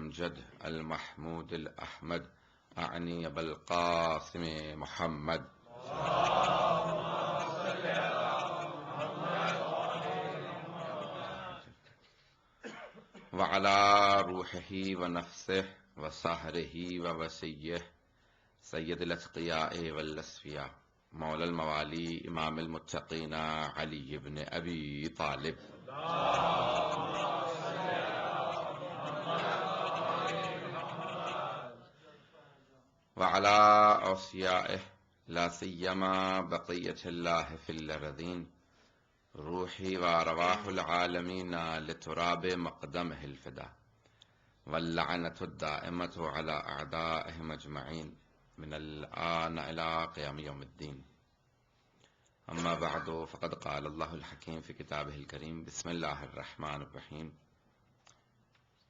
الأمجد المحمود الأحمد أعني أبا القاسم محمد وعلى روحه ونفسه وسهره ووسيه سيد الأتقياء والأصفياء مولى الموالي إمام المتقين علي بن أبي طالب وعلى أوصيائه لا سيما بقية الله في الأرضين روحي وأرواح العالمين لتراب مقدمه الفدا واللعنة الدائمة على أعدائهم أجمعين من الآن إلى قيام يوم الدين. أما بعد فقد قال الله الحكيم في كتابه الكريم بسم الله الرحمن الرحيم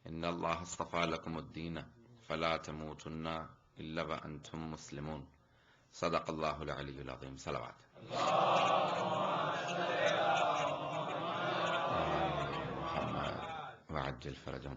إن الله اصطفى لكم الدين فلا تموتن إلا وأنتم مسلمون صدق الله العلي العظيم. صلوات وعجل فرجهم.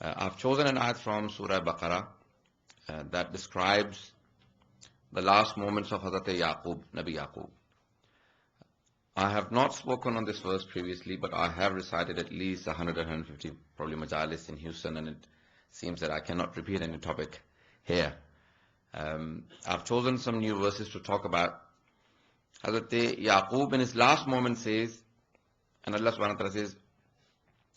I've chosen an ayat from Surah Baqarah that describes the last moments of Hazrat Yaqub, Nabi Yaqub. I have not spoken on this verse previously, but I have recited at least 150 probably majalis in Houston, and it seems that I cannot repeat any topic here. I've chosen some new verses to talk about. Hazrat Yaqub in his last moment says, and Allah subhanahu wa ta'ala says,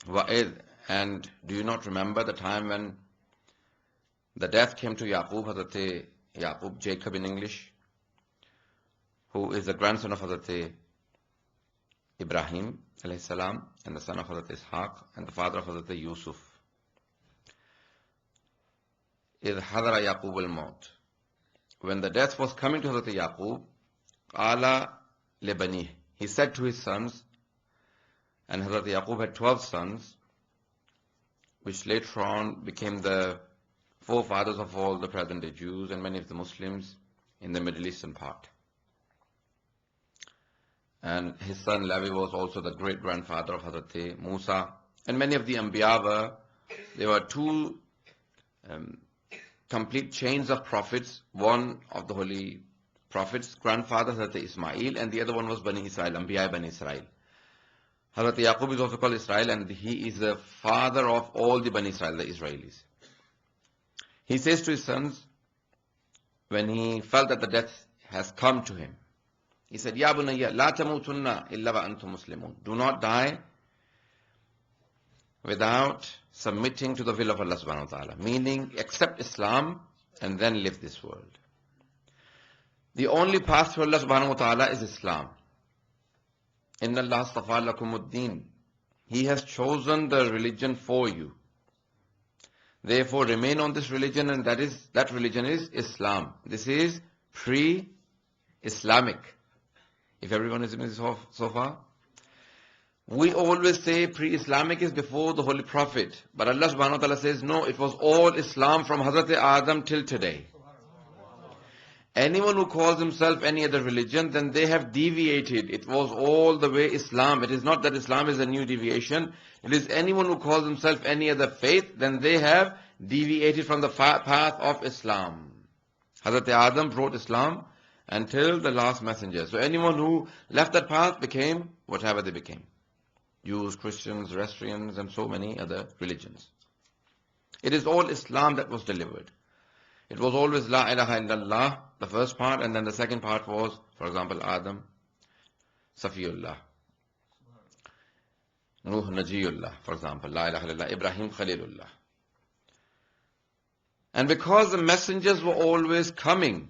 Wa'id, and do you not remember the time when the death came to Yaqub, Hazrat Yaqub, Jacob in English, who is the grandson of Hazrat Ibrahim alayhi salam, and the son of Hazrat Ishaq, and the father of Hazrat Yusuf. إِذْ حَضَرَ يَعْقُوبُ الْمَوْتِ. When the death was coming to Hazrat Yaqub, قَالَ لِبَنِيهِ, he said to his sons, and Hazrat Yaqub had 12 sons, which later on became the forefathers of all the present-day Jews and many of the Muslims in the Middle Eastern part. And his son Levi was also the great-grandfather of Hazrat Musa. And many of the Anbiya there were two complete chains of prophets. One of the holy prophets' grandfather, Hazrat Ismail, and the other one was Bani Israel, Anbiya Bani Israel. Hazrat Yaqub is also called Israel, and he is the father of all the Bani Israel, the Israelis. He says to his sons, when he felt that the death has come to him, he said, Ya bunayya, la tamutunna illa wa antum muslimun. Do not die without submitting to the will of Allah subhanahu wa ta'ala. Meaning, accept Islam and then live this world. The only path to Allah subhanahu wa ta'ala is Islam. Inna Allah astafa lakumuddin. He has chosen the religion for you. Therefore, remain on this religion, and that religion is Islam. This is pre-Islamic. If everyone is in this so far. We always say pre-Islamic is before the Holy Prophet. But Allah subhanahu wa ta'ala says, no, it was all Islam from Hazrat Adam till today. Anyone who calls himself any other religion, then they have deviated. It was all the way Islam. It is not that Islam is a new deviation. It is anyone who calls himself any other faith, then they have deviated from the path of Islam. Hazrat Adam brought Islam until the last messenger. So anyone who left that path became whatever they became. Jews, Christians, Zoroastrians, and so many other religions. It is all Islam that was delivered. It was always La ilaha illallah, the first part, and then the second part was, for example, Adam, Safiullah, Nuh Najiyullah, for example, La ilaha illallah, Ibrahim Khalilullah. And because the messengers were always coming,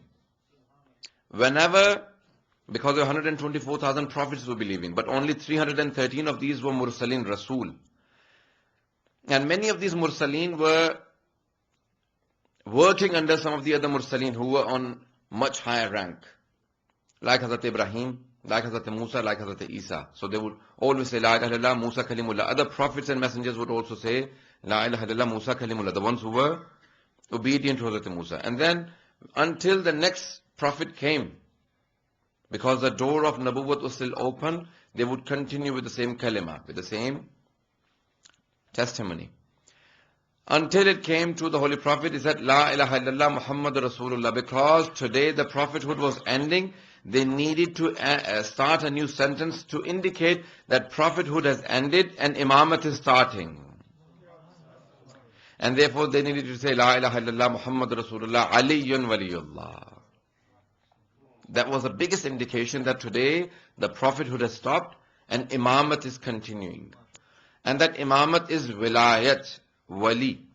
because there were 124,000 prophets were believing, but only 313 of these were Mursaleen Rasul. And many of these Mursaleen were working under some of the other Mursaleen who were on much higher rank. Like Hazrat Ibrahim, like Hazrat Musa, like Hazrat Isa. So they would always say, La ilaha illallah, Musa Kalimullah. Other prophets and messengers would also say, La ilaha illallah, Musa Kalimullah. The ones who were obedient to Hazrat Musa. And then, until the next prophet came, Because the door of Nabuwwat was still open, they would continue with the same kalima, with the same testimony. Until it came to the Holy Prophet, he said, La ilaha illallah Muhammad Rasulullah. Because today the prophethood was ending, they needed to start a new sentence to indicate that prophethood has ended and imamat is starting. And therefore they needed to say, La ilaha illallah Muhammad Rasulullah Aliyun Waliyullah. That was the biggest indication that today the prophethood has stopped and imamat is continuing. And that imamat is wilayat, wali,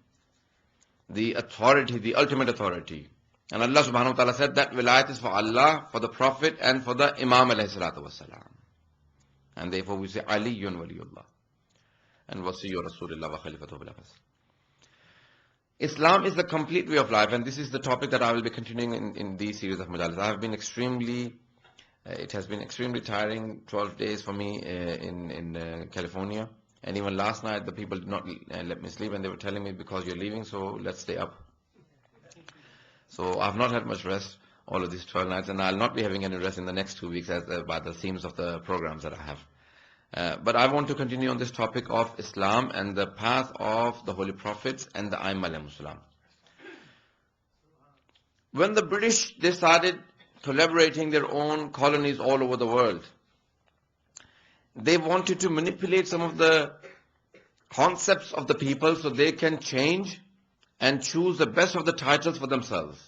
the authority, the ultimate authority. And Allah subhanahu wa ta'ala said that wilayat is for Allah, for the Prophet and for the Imam alayhi salatu wasalam. And therefore we say Aliyun Waliyullah. And Wasiyyu Rasulullah wa Khalifatuhu bil Abbas. Islam is the complete way of life, and this is the topic that I will be continuing in these series of majalis. I have been it has been extremely tiring 12 days for me in California. And even last night the people did not let me sleep, and they were telling me, because you're leaving, so let's stay up. So I have not had much rest all of these 12 nights, and I'll not be having any rest in the next 2 weeks by the themes of the programs that I have. But I want to continue on this topic of Islam and the path of the Holy Prophets and the Aimma alayhimus salam. When the British, they started collaborating their own colonies all over the world, they wanted to manipulate some of the concepts of the people so they can change and choose the best of the titles for themselves.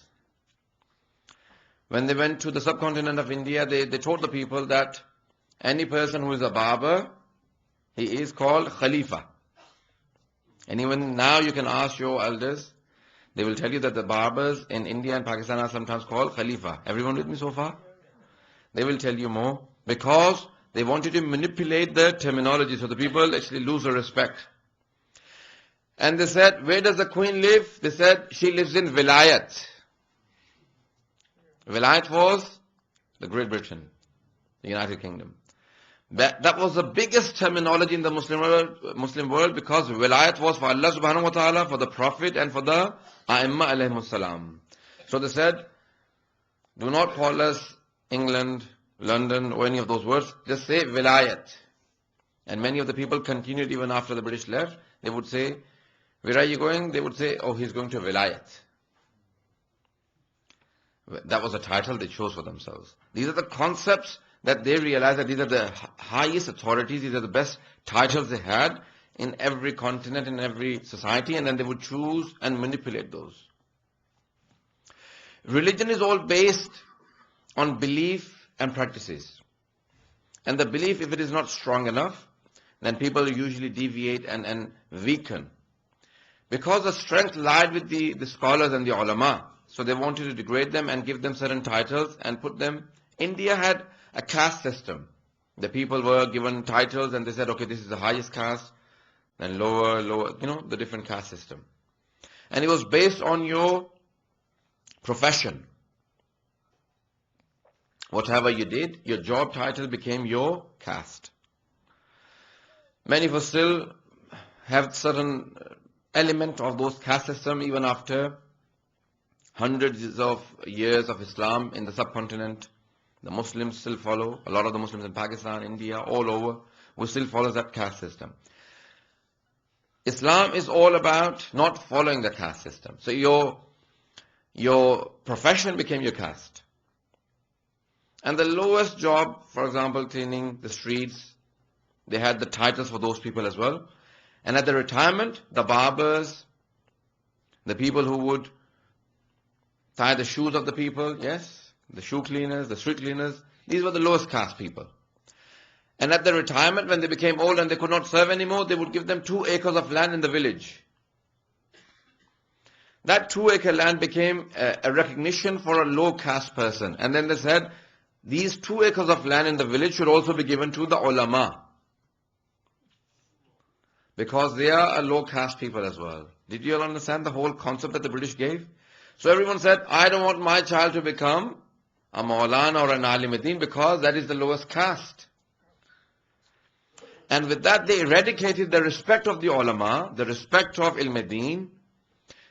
When they went to the subcontinent of India, they told the people that any person who is a Babar, he is called Khalifa. And even now you can ask your elders, they will tell you that the Babars in India and Pakistan are sometimes called Khalifa. Everyone with me so far? They will tell you more, because they wanted to manipulate the terminology so the people actually lose their respect. And they said, where does the queen live? They said, she lives in Vilayat. Vilayat was the Great Britain, the United Kingdom. That was the biggest terminology in the Muslim world, because Vilayat was for Allah subhanahu wa ta'ala, for the Prophet and for the A'imma alayhimus salam. So they said, do not call us England, London or any of those words, just say Vilayat. And many of the people continued even after the British left. They would say, where are you going? They would say, oh, he's going to Vilayat. That was a title they chose for themselves. These are the concepts that they realized that these are the highest authorities, these are the best titles they had in every continent, in every society, and then they would choose and manipulate those. Religion is all based on belief and practices. And the belief, if it is not strong enough, then people usually deviate and weaken. Because the strength lied with the scholars and the ulama, so they wanted to degrade them and give them certain titles and put them. India had a caste system. The people were given titles and they said, okay, this is the highest caste, then lower, the different caste system. And it was based on your profession. Whatever you did, your job title became your caste. Many of us still have certain element of those caste system even after hundreds of years of Islam in the subcontinent. The Muslims still follow. A lot of the Muslims in Pakistan, India, all over, we still follow that caste system. Islam is all about not following the caste system. So your profession became your caste. And the lowest job, for example, cleaning the streets, they had the titles for those people as well. And at the retirement, the barbers, the people who would tie the shoes of the people, yes, the shoe cleaners, the street cleaners, these were the lowest caste people. And at the retirement, when they became old and they could not serve anymore, they would give them 2 acres of land in the village. That 2-acre land became a recognition for a low caste person. And then they said, these 2 acres of land in the village should also be given to the ulama, because they are a low caste people as well. Did you all understand the whole concept that the British gave? So everyone said, I don't want my child to become a Maulana or an Alim-e-Din, because that is the lowest caste. And with that they eradicated the respect of the ulama, the respect of Ilm-e-Din,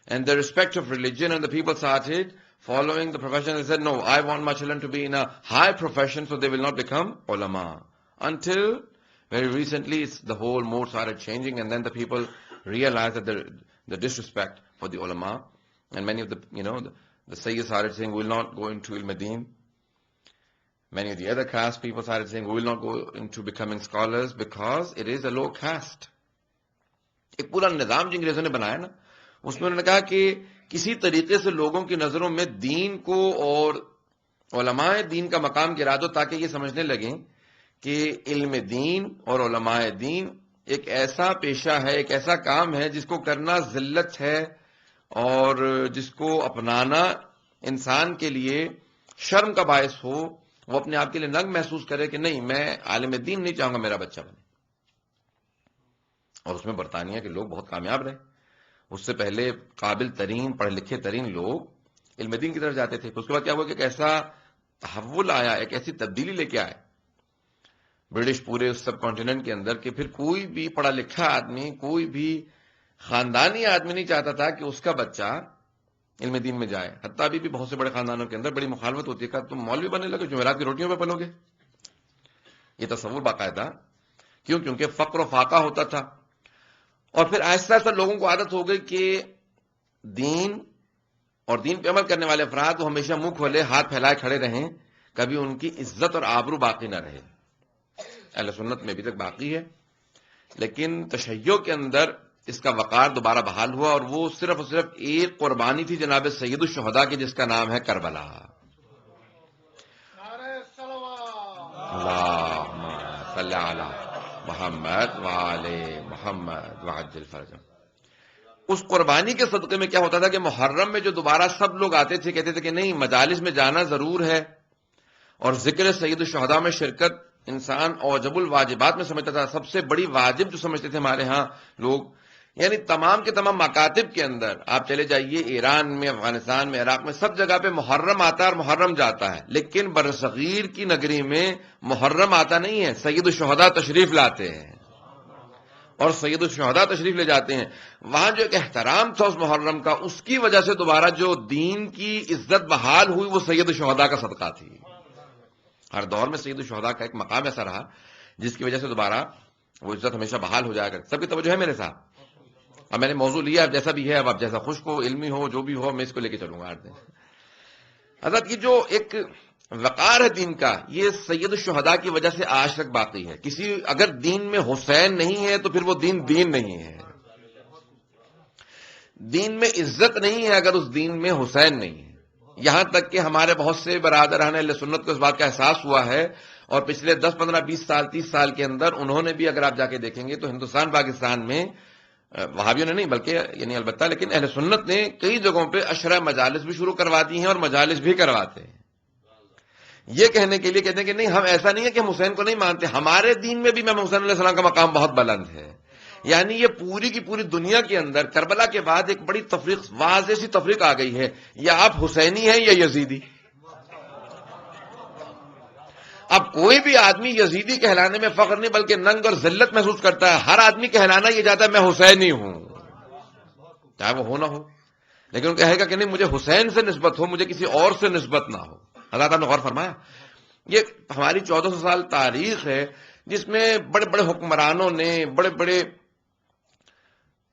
and the respect of religion, and the people started following the profession. They said, no, I want my children to be in a high profession so they will not become ulama. Until very recently, the whole mood started changing, and then the people realized that the disrespect for the ulama, and many of the, the Sayyids started saying, we will not go into Ilm-Din. Many of the other caste people started saying, we will not go into becoming scholars because it is a low caste. ایک پورا نظام جو انگریزوں نے بنایا نا، اس میں انہوں نے کہا کہ کسی طریقے سے لوگوں کی نظروں میں دین کو اور علماء دین کا مقام گرا دو تاکہ یہ سمجھنے لگیں کہ علم دین اور علماء دین ایک ایسا پیشہ ہے، ایک ایسا کام ہے جس کو کرنا ذلت ہے اور جس کو اپنانا انسان کے لیے شرم کا باعث ہو، وہ اپنے آپ کے لیے ننگ محسوس کرے کہ نہیں، میں عالم دین نہیں چاہوں گا میرا بچہ بنے. اور اس میں برطانیہ کے لوگ بہت کامیاب رہے. اس سے پہلے قابل ترین پڑھے لکھے ترین لوگ علم دین کی طرف جاتے تھے. اس کے بعد کیا ہوا کہ ایک ایسا تحول آیا، ایک ایسی تبدیلی لے کے آئے برٹش پورے اس سب کانٹیننٹ کے اندر کہ پھر کوئی بھی پڑھا لکھا آدمی، کوئی بھی خاندانی آدمی نہیں چاہتا تھا کہ اس کا بچہ علم دین میں جائے. حتیٰ ابھی بھی بہت سے بڑے خاندانوں کے اندر بڑی مخالفت ہوتی ہے کہ تم مولوی بننے لگے، جمعرات کی روٹیوں پہ پلو گے. یہ تصور باقاعدہ کیونکہ فقر و فاقہ ہوتا تھا. اور پھر آہستہ آہستہ لوگوں کو عادت ہو گئی کہ دین اور دین پہ عمل کرنے والے افراد وہ ہمیشہ منہ کھولے ہاتھ پھیلائے کھڑے رہیں، کبھی ان کی عزت اور آبرو باقی نہ رہے. اہل سنت میں ابھی تک باقی ہے، لیکن تشیع کے اندر اس کا وقار دوبارہ بحال ہوا، اور وہ صرف اور صرف ایک قربانی تھی جناب سید الشہداء کی، جس کا نام ہے کربلا. اللہم صلی علی محمد وعلی محمد وعجل فرجہ. اس قربانی کے صدقے میں کیا ہوتا تھا کہ محرم میں جو دوبارہ سب لوگ آتے تھے، کہتے تھے کہ نہیں، مجالس میں جانا ضرور ہے، اور ذکر سید الشہداء میں شرکت انسان اوجب الواجبات میں سمجھتا تھا. سب سے بڑی واجب جو سمجھتے تھے ہمارے ہاں لوگ، یعنی تمام کے تمام مکاتب کے اندر آپ چلے جائیے، ایران میں، افغانستان میں، عراق میں، سب جگہ پہ محرم آتا ہے اور محرم جاتا ہے. لیکن برصغیر کی نگری میں محرم آتا نہیں ہے، سید الشہداء تشریف لاتے ہیں اور سید الشہداء تشریف لے جاتے ہیں. وہاں جو ایک احترام تھا اس محرم کا، اس کی وجہ سے دوبارہ جو دین کی عزت بحال ہوئی وہ سید الشہداء کا صدقہ تھی. ہر دور میں سید الشہداء کا ایک مقام ایسا رہا جس کی وجہ سے دوبارہ وہ عزت ہمیشہ بحال ہو جایا کرتی. سب کی توجہ ہے میرے ساتھ؟ اب میں نے موضوع لیا، اب جیسا بھی ہے، اب آپ جیسا خشک ہو، علمی ہو، جو بھی ہو، میں اس کو لے کے چلوں گا 8 دن. حضرت یہ جو ایک وقار ہے دین کا، یہ سید الشہداء کی وجہ سے آج تک باقی ہے. اگر دین میں حسین نہیں ہے تو پھر وہ دین نہیں ہے. دین میں عزت نہیں ہے اگر اس دین میں حسین نہیں ہے. یہاں تک کہ ہمارے بہت سے برادران اہل سنت کو اس بات کا احساس ہوا ہے، اور پچھلے 10 15 20 سال 30 سال کے اندر انہوں نے بھی، اگر آپ جا کے دیکھیں گے تو ہندوستان پاکستان میں وہابیوں نے نہیں بلکہ یعنی البتہ لیکن اہل سنت نے کئی جگہوں پہ عشرہ مجالس بھی شروع کروا دی ہیں اور مجالس بھی کرواتے ہیں، یہ کہنے کے لیے کہتے ہیں کہ نہیں، ہم ایسا نہیں ہے کہ ہم حسین کو نہیں مانتے، ہمارے دین میں بھی امام حسین علیہ السلام کا مقام بہت بلند ہے. یعنی یہ پوری کی پوری دنیا کے اندر کربلا کے بعد ایک بڑی تفریق، واضح سی تفریق آ گئی ہے، یا آپ حسینی ہیں یا یزیدی. اب کوئی بھی آدمی یزیدی کہلانے میں فخر نہیں بلکہ ننگ اور ذلت محسوس کرتا ہے. ہر آدمی کہلانا یہ چاہتا ہے میں حسینی ہوں، چاہے وہ ہو نہ ہو، لیکن وہ کہے گا کہ نہیں، مجھے حسین سے نسبت ہو، مجھے کسی اور سے نسبت نہ ہو. حضرت آپ نے غور فرمایا، یہ ہماری 1400 سال تاریخ ہے جس میں بڑے بڑے حکمرانوں نے، بڑے بڑے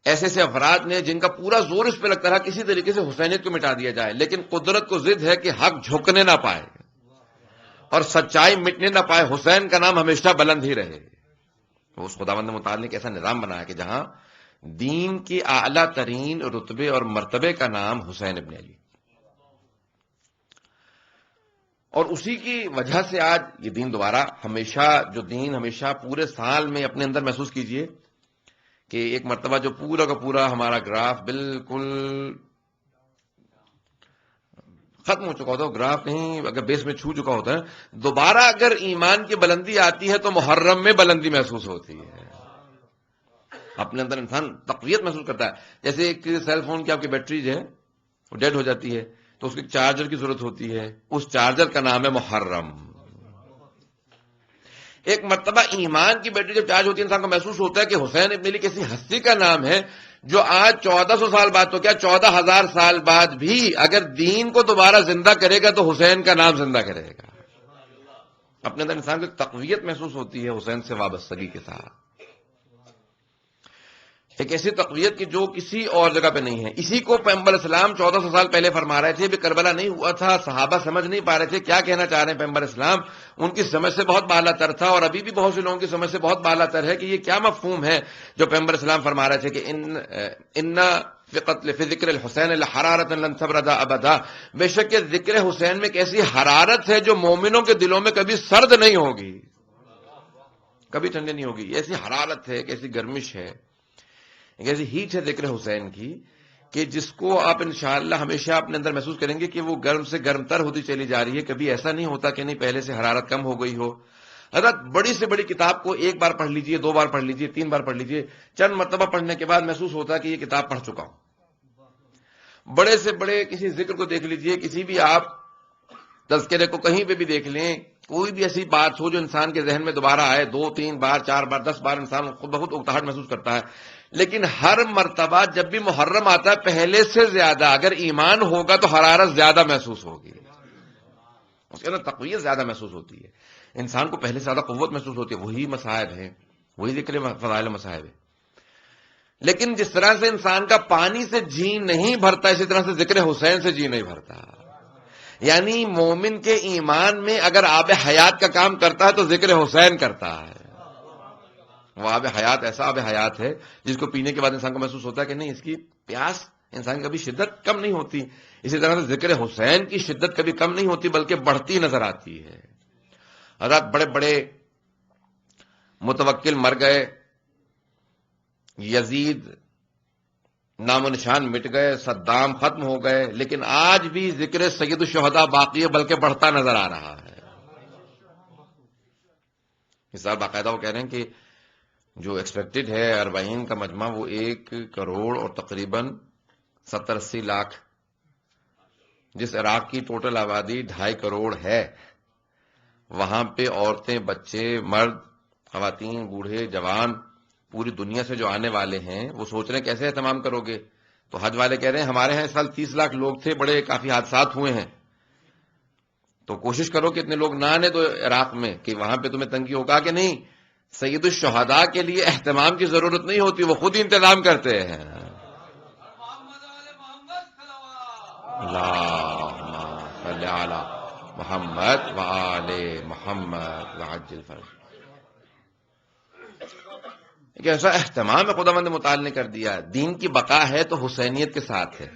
ایسے افراد نے جن کا پورا زور اس پہ لگتا رہا کسی طریقے سے حسینیت کو مٹا دیا جائے، لیکن قدرت کو ضد ہے کہ حق جھکنے نہ پائے اور سچائی مٹنے نہ پائے، حسین کا نام ہمیشہ بلند ہی رہے. اس خداوند متعال نے ایک ایسا نظام بنایا کہ جہاں دین کے اعلیٰ ترین رتبے اور مرتبے کا نام حسین ابن علی، اور اسی کی وجہ سے آج یہ دین دوبارہ ہمیشہ پورے سال میں اپنے اندر محسوس کیجئے کہ ایک مرتبہ جو پورا کا پورا ہمارا گراف بالکل ختم ہو چکا ہوتا ہے، گراف کہیں اگر بیس میں چھو چکا ہوتا ہے، دوبارہ اگر ایمان کی بلندی آتی ہے تو محرم میں بلندی محسوس ہوتی ہے. اپنے اندر انسان تقویت محسوس کرتا ہے. جیسے ایک سیل فون کی آپ کی بیٹری جو ہے وہ ڈیڈ ہو جاتی ہے تو اس کی چارجر کی ضرورت ہوتی ہے، اس چارجر کا نام ہے محرم. ایک مرتبہ ایمان کی بیٹری جب چارج ہوتی ہے، انسان کو محسوس ہوتا ہے کہ حسین ابن علی کسی ہستی کا نام ہے جو آج 1400 سال بعد تو کیا 14,000 سال بعد بھی اگر دین کو دوبارہ زندہ کرے گا تو حسین کا نام زندہ کرے گا. اپنے اندر انسان کو ایک تقویت محسوس ہوتی ہے حسین سے وابستگی کے ساتھ، ایک ایسی تقویت کی جو کسی اور جگہ پہ نہیں ہے. اسی کو پیغمبر اسلام 1400 سال پہلے فرما رہے تھے. بھی کربلا نہیں ہوا تھا، صحابہ سمجھ نہیں پا رہے تھے کیا کہنا چاہ رہے ہیں پیغمبر اسلام. ان کی سمجھ سے بہت بالا تر تھا، اور ابھی بھی بہت سے لوگوں کی سمجھ سے بہت بالا تر ہے کہ یہ کیا مفہوم ہے جو پیغمبر اسلام فرما رہے تھے کہ ان فی ذکر الحسین لحرارۃ لن تبرد ابدا. بے شک ذکر حسین میں ایک ایسی حرارت ہے جو مومنوں کے دلوں میں کبھی سرد نہیں ہوگی، کبھی ٹھنڈی نہیں ہوگی. ایسی حرارت ہے، ایک ایسی گرمش ہے، ایک ایسی ہیٹ ہے ذکر حسین کی کہ جس کو آپ انشاءاللہ ہمیشہ اپنے اندر محسوس کریں گے کہ وہ گرم سے گرم تر ہوتی چلی جا رہی ہے. کبھی ایسا نہیں ہوتا کہ نہیں پہلے سے حرارت کم ہو گئی ہو. حضرت بڑی سے بڑی کتاب کو ایک بار پڑھ لیجئے، 2 بار پڑھ لیجئے، 3 بار پڑھ لیجئے، چند مرتبہ پڑھنے کے بعد محسوس ہوتا ہے کہ یہ کتاب پڑھ چکا ہوں. بڑے سے بڑے کسی ذکر کو دیکھ لیجئے، کسی بھی آپ تذکرے کو کہیں پہ بھی دیکھ لیں، کوئی بھی ایسی بات ہو جو انسان کے ذہن میں دوبارہ آئے، 2 3 بار 4 بار 10 بار انسان خود بخود اکتاہٹ محسوس کرتا ہے. لیکن ہر مرتبہ جب بھی محرم آتا ہے پہلے سے زیادہ اگر ایمان ہوگا تو حرارت زیادہ محسوس ہوگی، اس کے اندر تقویت زیادہ محسوس ہوتی ہے، انسان کو پہلے سے زیادہ قوت محسوس ہوتی ہے. وہی مصائب ہیں، وہی ذکر فضائل مصائب ہے. لیکن جس طرح سے انسان کا پانی سے جی نہیں بھرتا اسی طرح سے ذکر حسین سے جی نہیں بھرتا. یعنی مومن کے ایمان میں اگر آب حیات کا کام کرتا ہے تو ذکر حسین کرتا ہے. وہ آب حیات ایسا آب حیات ہے جس کو پینے کے بعد انسان کو محسوس ہوتا ہے کہ نہیں اس کی پیاس انسان کی کبھی شدت کم نہیں ہوتی. اسی طرح سے ذکر حسین کی شدت کبھی کم نہیں ہوتی بلکہ بڑھتی نظر آتی ہے. حضرات بڑے بڑے متوکل مر گئے، یزید نام و نشان مٹ گئے، صدام ختم ہو گئے، لیکن آج بھی ذکر سید الشہداء باقی ہے بلکہ بڑھتا نظر آ رہا ہے. اس سال باقاعدہ وہ کہہ رہے ہیں کہ جو ایکسپیکٹڈ ہے اربعین کا مجمع وہ 1 کروڑ اور تقریباً 70-80 لاکھ، جس عراق کی ٹوٹل آبادی 2.5 کروڑ ہے، وہاں پہ عورتیں، بچے، مرد، خواتین، بوڑھے، جوان پوری دنیا سے جو آنے والے ہیں وہ سوچ رہے ہیں کیسے اہتمام کرو گے. تو حج والے کہہ رہے ہیں ہمارے ہاں اس سال 30 لاکھ لوگ تھے، بڑے کافی حادثات ہوئے ہیں، تو کوشش کرو کہ اتنے لوگ نہ آنے تو عراق میں کہ وہاں پہ تمہیں تنگی ہوگا. کہ نہیں، سید الشہداء کے لیے اہتمام کی ضرورت نہیں ہوتی، وہ خود ہی انتظام کرتے ہیں. اللہم صلی علی محمد وآل محمد وعجل فرج. ایک ایسا اہتمام ہے خداوند متعال نے کر دیا. دین کی بقا ہے تو حسینیت کے ساتھ ہے.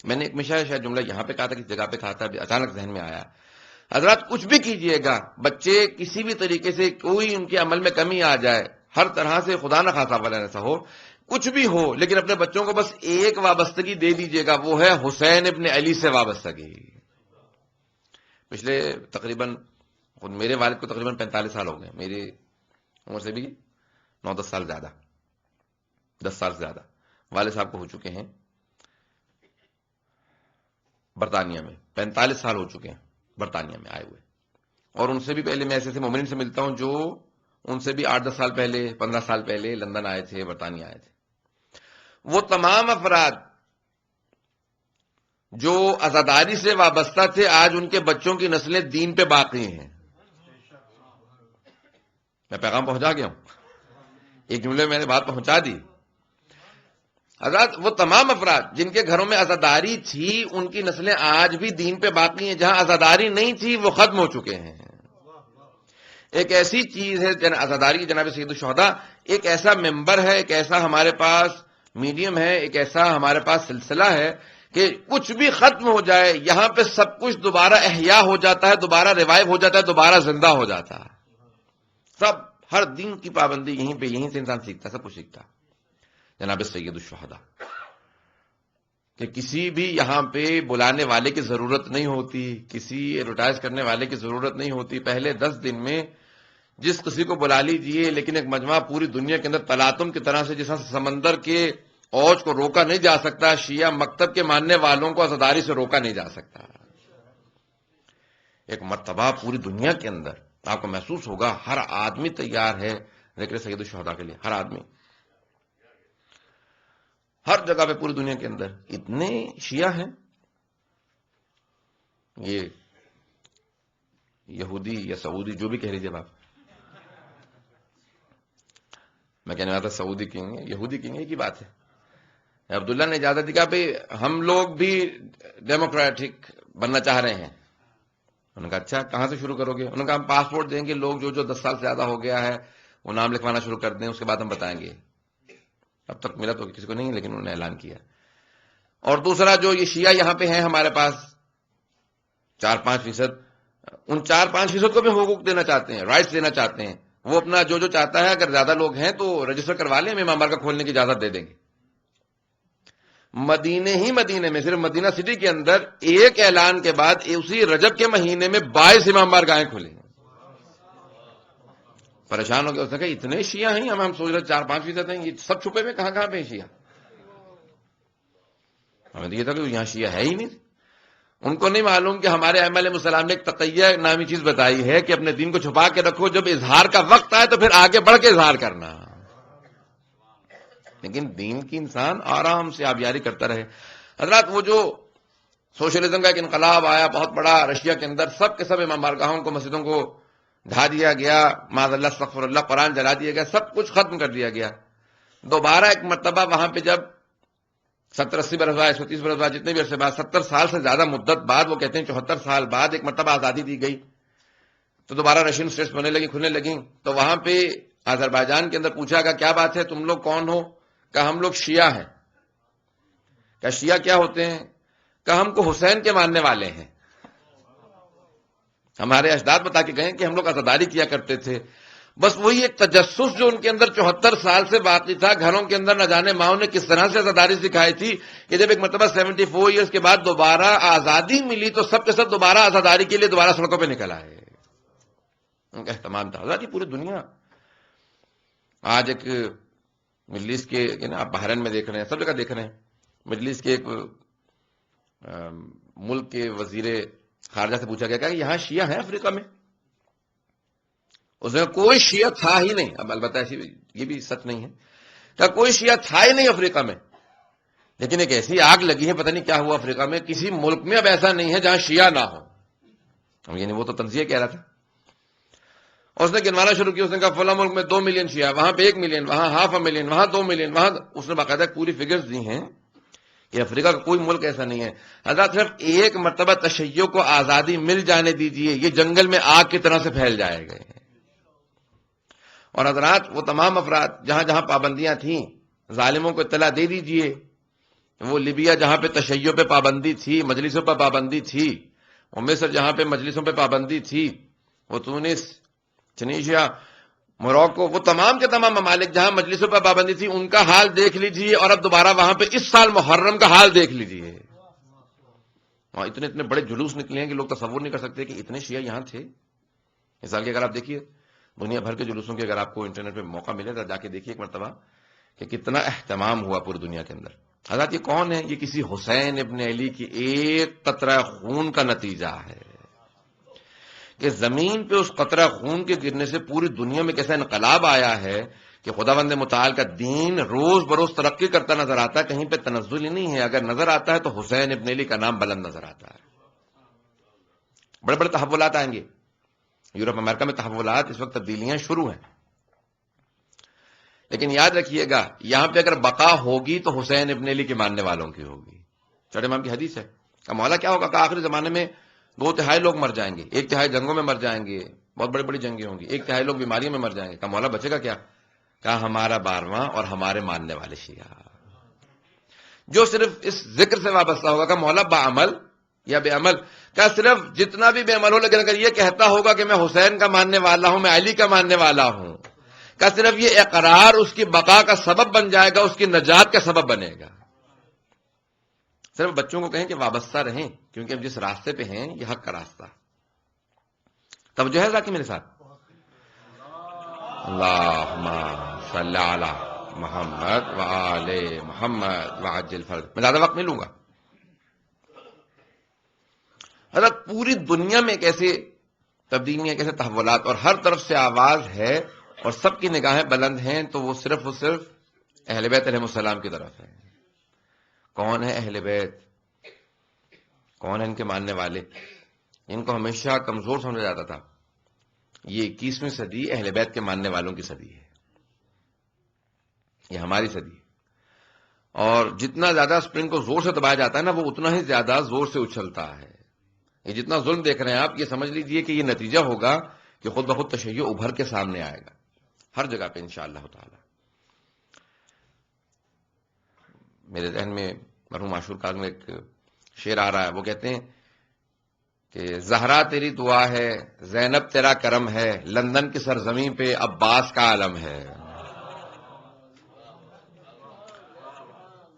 میں نے ایک شاید جملہ یہاں پہ کہا تھا، کس جگہ پہ کہا تھا، اچانک ذہن میں آیا. حضرات کچھ بھی کیجئے گا، بچے کسی بھی طریقے سے کوئی ان کے عمل میں کمی آ جائے، ہر طرح سے خدا نہ خاصا والا ایسا ہو، کچھ بھی ہو، لیکن اپنے بچوں کو بس ایک وابستگی دے دیجئے گا، وہ ہے حسین ابن علی سے وابستگی. پچھلے تقریباً میرے والد کو تقریباً 45 سال ہو گئے، میری عمر سے بھی 9-10 سال زیادہ، 10 سال سے زیادہ والد صاحب کو ہو چکے ہیں برطانیہ میں. 45 سال ہو چکے ہیں برطانیہ میں آئے ہوئے. اور ان سے بھی پہلے میں ایسے ایسے مومنین سے ملتا ہوں جو ان سے بھی 8-10 سال پہلے، 15 سال پہلے لندن آئے تھے، برطانیہ آئے تھے. وہ تمام افراد جو عزاداری سے وابستہ تھے آج ان کے بچوں کی نسلیں دین پہ باقی ہیں. میں پیغام پہنچا گیا ہوں، ایک جملے میں نے بات پہنچا دی. حضرات وہ تمام افراد جن کے گھروں میں عزاداری تھی ان کی نسلیں آج بھی دین پہ باقی ہیں. جہاں عزاداری نہیں تھی وہ ختم ہو چکے ہیں. ایک ایسی چیز ہے عزاداری، جناب سید الشہداء ایک ایسا ممبر ہے، ایک ایسا ہمارے پاس میڈیم ہے، ایک ایسا ہمارے پاس سلسلہ ہے کہ کچھ بھی ختم ہو جائے یہاں پہ سب کچھ دوبارہ احیاء ہو جاتا ہے، دوبارہ ریوائیو ہو جاتا ہے، دوبارہ زندہ ہو جاتا ہے. سب ہر دن کی پابندی یہیں پہ، یہیں سے انسان سیکھتا ہے، سب کچھ سیکھتا ہے. جناب سید الشہداء کہ کسی بھی یہاں پہ بلانے والے کی ضرورت نہیں ہوتی، کسی ایڈورٹائز کرنے والے کی ضرورت نہیں ہوتی. پہلے 10 دن میں جس کسی کو بلا لیجئے، لیکن ایک مجمع پوری دنیا کے اندر تلاطم کی طرح سے جیسا سمندر کے اوج کو روکا نہیں جا سکتا، شیعہ مکتب کے ماننے والوں کو عزاداری سے روکا نہیں جا سکتا. ایک مرتبہ پوری دنیا کے اندر آپ کو محسوس ہوگا ہر آدمی تیار ہے ذکر سید الشہداء کے لیے، ہر آدمی. ہر جگہ پہ پوری دنیا کے اندر اتنے شیعہ ہیں. یہ یہودی یا سعودی جو بھی کہہ لیجیے آپ، میں کہنے والا تھا سعودی کنگ ہے، یہودی کنگ ہے، ایک ہی بات ہے. عبداللہ نے اجازت دی کہ بھائی ہم لوگ بھی ڈیموکریٹک بننا چاہ رہے ہیں. انہوں نے کہا اچھا کہاں سے شروع کرو گے؟ انہوں نے کہا ہم پاسپورٹ دیں گے، لوگ جو 10 سال سے زیادہ ہو گیا ہے وہ نام لکھوانا شروع کر دیں، اس کے بعد ہم بتائیں گے. اب تک ملا تو کسی کو نہیں، لیکن انہوں نے اعلان کیا. اور دوسرا جو یہ شیعہ یہاں پہ ہیں ہمارے پاس 4-5%، ان 4-5% کو بھی حقوق دینا چاہتے ہیں، رائٹس دینا چاہتے ہیں. وہ اپنا جو چاہتا ہے، اگر زیادہ لوگ ہیں تو رجسٹر کروا لیں، ہم امام بارگاہ کھولنے کی اجازت دے دیں گے. مدینے میں صرف مدینہ سٹی کے اندر ایک اعلان کے بعد اسی رجب کے مہینے میں 22 امام بارگاہیں کھلیں. پریشان ہو گیا، اس نے کہا اتنے شیعہ ہیں، ہم سوچ رہے 4-5% ہیں، یہ سب چھپے میں کہاں پہ شیعہ؟ ہمیں یہ تھا کہ یہاں شیعہ ہے ہی نہیں. ان کو نہیں معلوم کہ ہمارے ائمہ علیہ السلام نے ایک تقیہ نامی چیز بتائی ہے کہ اپنے دین کو چھپا کے رکھو، جب اظہار کا وقت آئے تو پھر آگے بڑھ کے اظہار کرنا. لیکن دین کی انسان آرام سے آبیاری کرتا رہے. حضرات وہ جو سوشلزم کا ایک انقلاب آیا بہت بڑا رشیا کے اندر، سب کے سب امام بارگاہوں کو، مسجدوں کو ڈھا دیا گیا، معاذ اللہ استغفر اللہ، قرآن جلا دیا گیا، سب کچھ ختم کر دیا گیا. دوبارہ ایک مرتبہ وہاں پہ جب 70-80 برس بعد، 130 برس بعد، جتنے بھی عرصے بعد، 70 سال سے زیادہ مدت بعد، وہ کہتے ہیں 74 سال بعد ایک مرتبہ آزادی دی گئی، تو دوبارہ رشین اسٹیٹس بننے لگی، کھلنے لگیں. تو وہاں پہ آذربائیجان کے اندر پوچھا گیا کیا بات ہے، تم لوگ کون ہو؟ کہا ہم لوگ شیعہ ہیں. کہا شیعہ کیا ہوتے ہیں؟ کہا ہم کو حسین کے ماننے والے ہیں. ہمارے اجداد بتا کے گئے کہ ہم لوگ عزاداری کیا کرتے تھے. بس وہی ایک تجسس جو ان کے اندر 74 سال سے باقی تھا. گھروں کے اندر نہ جانے ماؤں نے کس طرح سے عزاداری سکھائی تھی کہ جب ایک مرتبہ 74 ایئرس کے بعد دوبارہ آزادی ملی تو سب کے سب دوبارہ عزاداری کے لیے دوبارہ سڑکوں پہ نکل آئے. ان کا اہتمام تھا. آزادی پوری دنیا آج ایک مڈل ایسٹ کے نا، آپ بحرین میں دیکھ رہے ہیں، سب جگہ دیکھ رہے ہیں، مڈل ایسٹ کے ایک ملک کے وزیر خارجہ سے پوچھا گیا کہ یہاں شیعہ ہیں افریقہ میں؟ اس میں کوئی شیعہ تھا ہی نہیں. اب البتہ ایسی یہ بھی سچ نہیں ہے کہ کوئی شیعہ تھا ہی نہیں افریقہ میں، لیکن ایک ایسی آگ لگی ہے، پتہ نہیں کیا ہوا افریقہ میں، کسی ملک میں اب ایسا نہیں ہے جہاں شیعہ نہ ہو. یعنی وہ تو تنزیہ کہہ رہا تھا. اور اس نے گنوانا شروع کیا. اس نے کہا فلاں ملک میں 2 ملین شیعہ، وہاں پہ 1 ملین، وہاں 0.5 ملین، وہاں 2 ملین، وہاں. اس نے باقاعدہ پوری فگرز دی ہیں کہ افریقہ کا کوئی ملک ایسا نہیں ہے. حضرات صرف ایک مرتبہ تشیع کو آزادی مل جانے دیجئے، یہ جنگل میں آگ کی طرح سے پھیل جائے گا. اور حضرات وہ تمام افراد جہاں جہاں پابندیاں تھیں، ظالموں کو اطلاع دے دیجئے. وہ لیبیا جہاں پہ تشیع پہ پابندی تھی، مجلسوں پہ پابندی تھی، وہ مصر جہاں پہ مجلسوں پہ پابندی تھی، وہ تونس، چنیشیا، موروکو، وہ تمام کے تمام ممالک جہاں مجلسوں پہ پابندی تھی، ان کا حال دیکھ لیجئے. اور اب دوبارہ وہاں پہ اس سال محرم کا حال دیکھ لیجئے. وہاں اتنے اتنے بڑے جلوس نکلے ہیں کہ لوگ تصور نہیں کر سکتے کہ اتنے شیعہ یہاں تھے. اس سال کے اگر آپ دیکھیے دنیا بھر کے جلوسوں کے، اگر آپ کو انٹرنیٹ پہ موقع ملے تو جا کے دیکھیے ایک مرتبہ کہ کتنا اہتمام ہوا پوری دنیا کے اندر. حضرات یہ کون ہے؟ یہ کسی حسین ابن علی کی ایک قطرہ خون کا نتیجہ ہے کہ زمین پہ اس قطرہ خون کے گرنے سے پوری دنیا میں کیسا انقلاب آیا ہے کہ خداوند متعال کا دین روز بروز ترقی کرتا نظر آتا ہے. کہیں پہ تنزل ہی نہیں ہے. اگر نظر آتا ہے تو حسین ابن علی کا نام بلند نظر آتا ہے. بڑے بڑے تحولات آئیں گے. یورپ امریکہ میں تحولات، اس وقت تبدیلیاں شروع ہیں. لیکن یاد رکھیے گا یہاں پہ اگر بقا ہوگی تو حسین ابن علی کے ماننے والوں کی ہوگی. چوتھے امام کی حدیث ہے کہ مولا کیا ہوگا کہ آخری زمانے میں 2/3 لوگ مر جائیں گے، 1/3 جنگوں میں مر جائیں گے، بہت بڑی بڑی جنگیں ہوں گی، 1/3 لوگ بیماریوں میں مر جائیں گے. کہ مولا بچے گا کیا؟ کہا ہمارا 12واں اور ہمارے ماننے والے شیعہ، جو صرف اس ذکر سے وابستہ ہوگا. کہ مولا بعمل یا بے عمل؟ کیا صرف جتنا بھی بے عمل ہو، لیکن اگر یہ کہتا ہوگا کہ میں حسین کا ماننے والا ہوں، میں علی کا ماننے والا ہوں، کیا صرف یہ اقرار اس کی بقا کا سبب بن جائے گا، اس کی نجات کا سبب بنے گا؟ صرف بچوں کو کہیں کہ وابستہ رہیں، کیونکہ اب جس راستے پہ ہیں یہ حق کا راستہ. توجہ ہے ذاتی میرے ساتھ؟ اللہم صلی علی محمد وآل محمد وعجل فرج. میں زیادہ وقت نہیں لوں گا. حضرت پوری دنیا میں ایک ایسے تبدیلیاں، ایک ایسے تحولات، اور ہر طرف سے آواز ہے اور سب کی نگاہیں بلند ہیں، تو وہ صرف اہل بیت علیہ السلام کی طرف ہے. کون ہے اہل بیت، کون ہے ان کے ماننے والے، ان کو ہمیشہ کمزور سمجھا جاتا تھا. یہ 21ویں صدی اہل بیت کے ماننے والوں کی صدی ہے، یہ ہماری صدی ہے. اور جتنا زیادہ اسپرنگ کو زور سے دبایا جاتا ہے نا، وہ اتنا ہی زیادہ زور سے اچھلتا ہے. یہ جتنا ظلم دیکھ رہے ہیں آپ، یہ سمجھ لیجئے کہ یہ نتیجہ ہوگا کہ خود بخود تشیع ابھر کے سامنے آئے گا ہر جگہ پہ انشاءاللہ تعالی. میرے ذہن میں مرحوم عاشور کاغ میں ایک شعر آ رہا ہے، وہ کہتے ہیں کہ زہرا تیری دعا ہے، زینب تیرا کرم ہے، لندن کی سرزمین پہ عباس کا عالم ہے.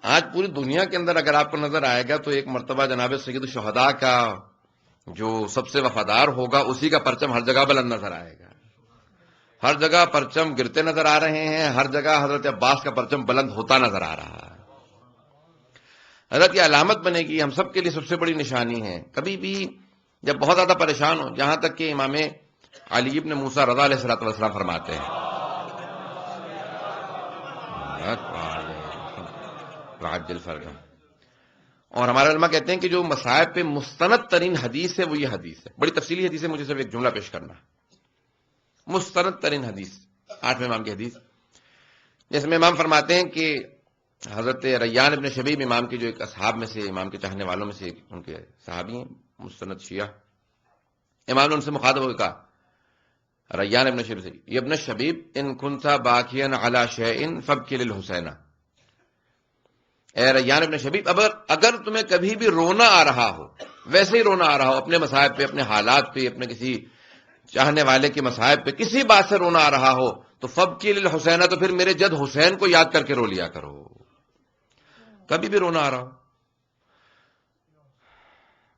آج پوری دنیا کے اندر اگر آپ کو نظر آئے گا تو ایک مرتبہ جناب سید الشہداء کا جو سب سے وفادار ہوگا اسی کا پرچم ہر جگہ بلند نظر آئے گا. ہر جگہ پرچم گرتے نظر آ رہے ہیں، ہر جگہ حضرت عباس کا پرچم بلند ہوتا نظر آ رہا ہے. حضرت یہ علامت بنے گی، ہم سب کے لیے سب سے بڑی نشانی ہے. کبھی بھی جب بہت زیادہ پریشان ہو، جہاں تک کہ امام علی ابن موسیٰ رضا علیہ السلام فرماتے ہیں وعجل فرجہ، اور ہمارے علماء کہتے ہیں کہ جو مصائب پہ مستند ترین حدیث ہے وہ یہ حدیث ہے. بڑی تفصیلی حدیث ہے، مجھے صرف ایک جملہ پیش کرنا. مستند ترین حدیث 8ویں امام کی حدیث، جس میں امام فرماتے ہیں کہ حضرت ریان ابن شبیب امام کے جو ایک اصحاب میں سے، امام کے چاہنے والوں میں سے ان کے صحابی ہیں، مستند شیعہ. امام نے ان سے مخاطب ہو کہا ریان ابن شبیب سے، یہ ابن شبیب ان کنت باکیا علی شیء فابکی للحسین. اے ریان ابن شبیب، اگر تمہیں کبھی بھی رونا آ رہا ہو، ویسے ہی رونا آ رہا ہو، اپنے مصائب پہ، اپنے حالات پہ، اپنے کسی چاہنے والے کے مصائب پہ، کسی بات سے رونا آ رہا ہو تو فابکی للحسین، تو پھر میرے جد حسین کو یاد کر کے رو لیا کرو. کبھی بھی رونا آ رہا ہو،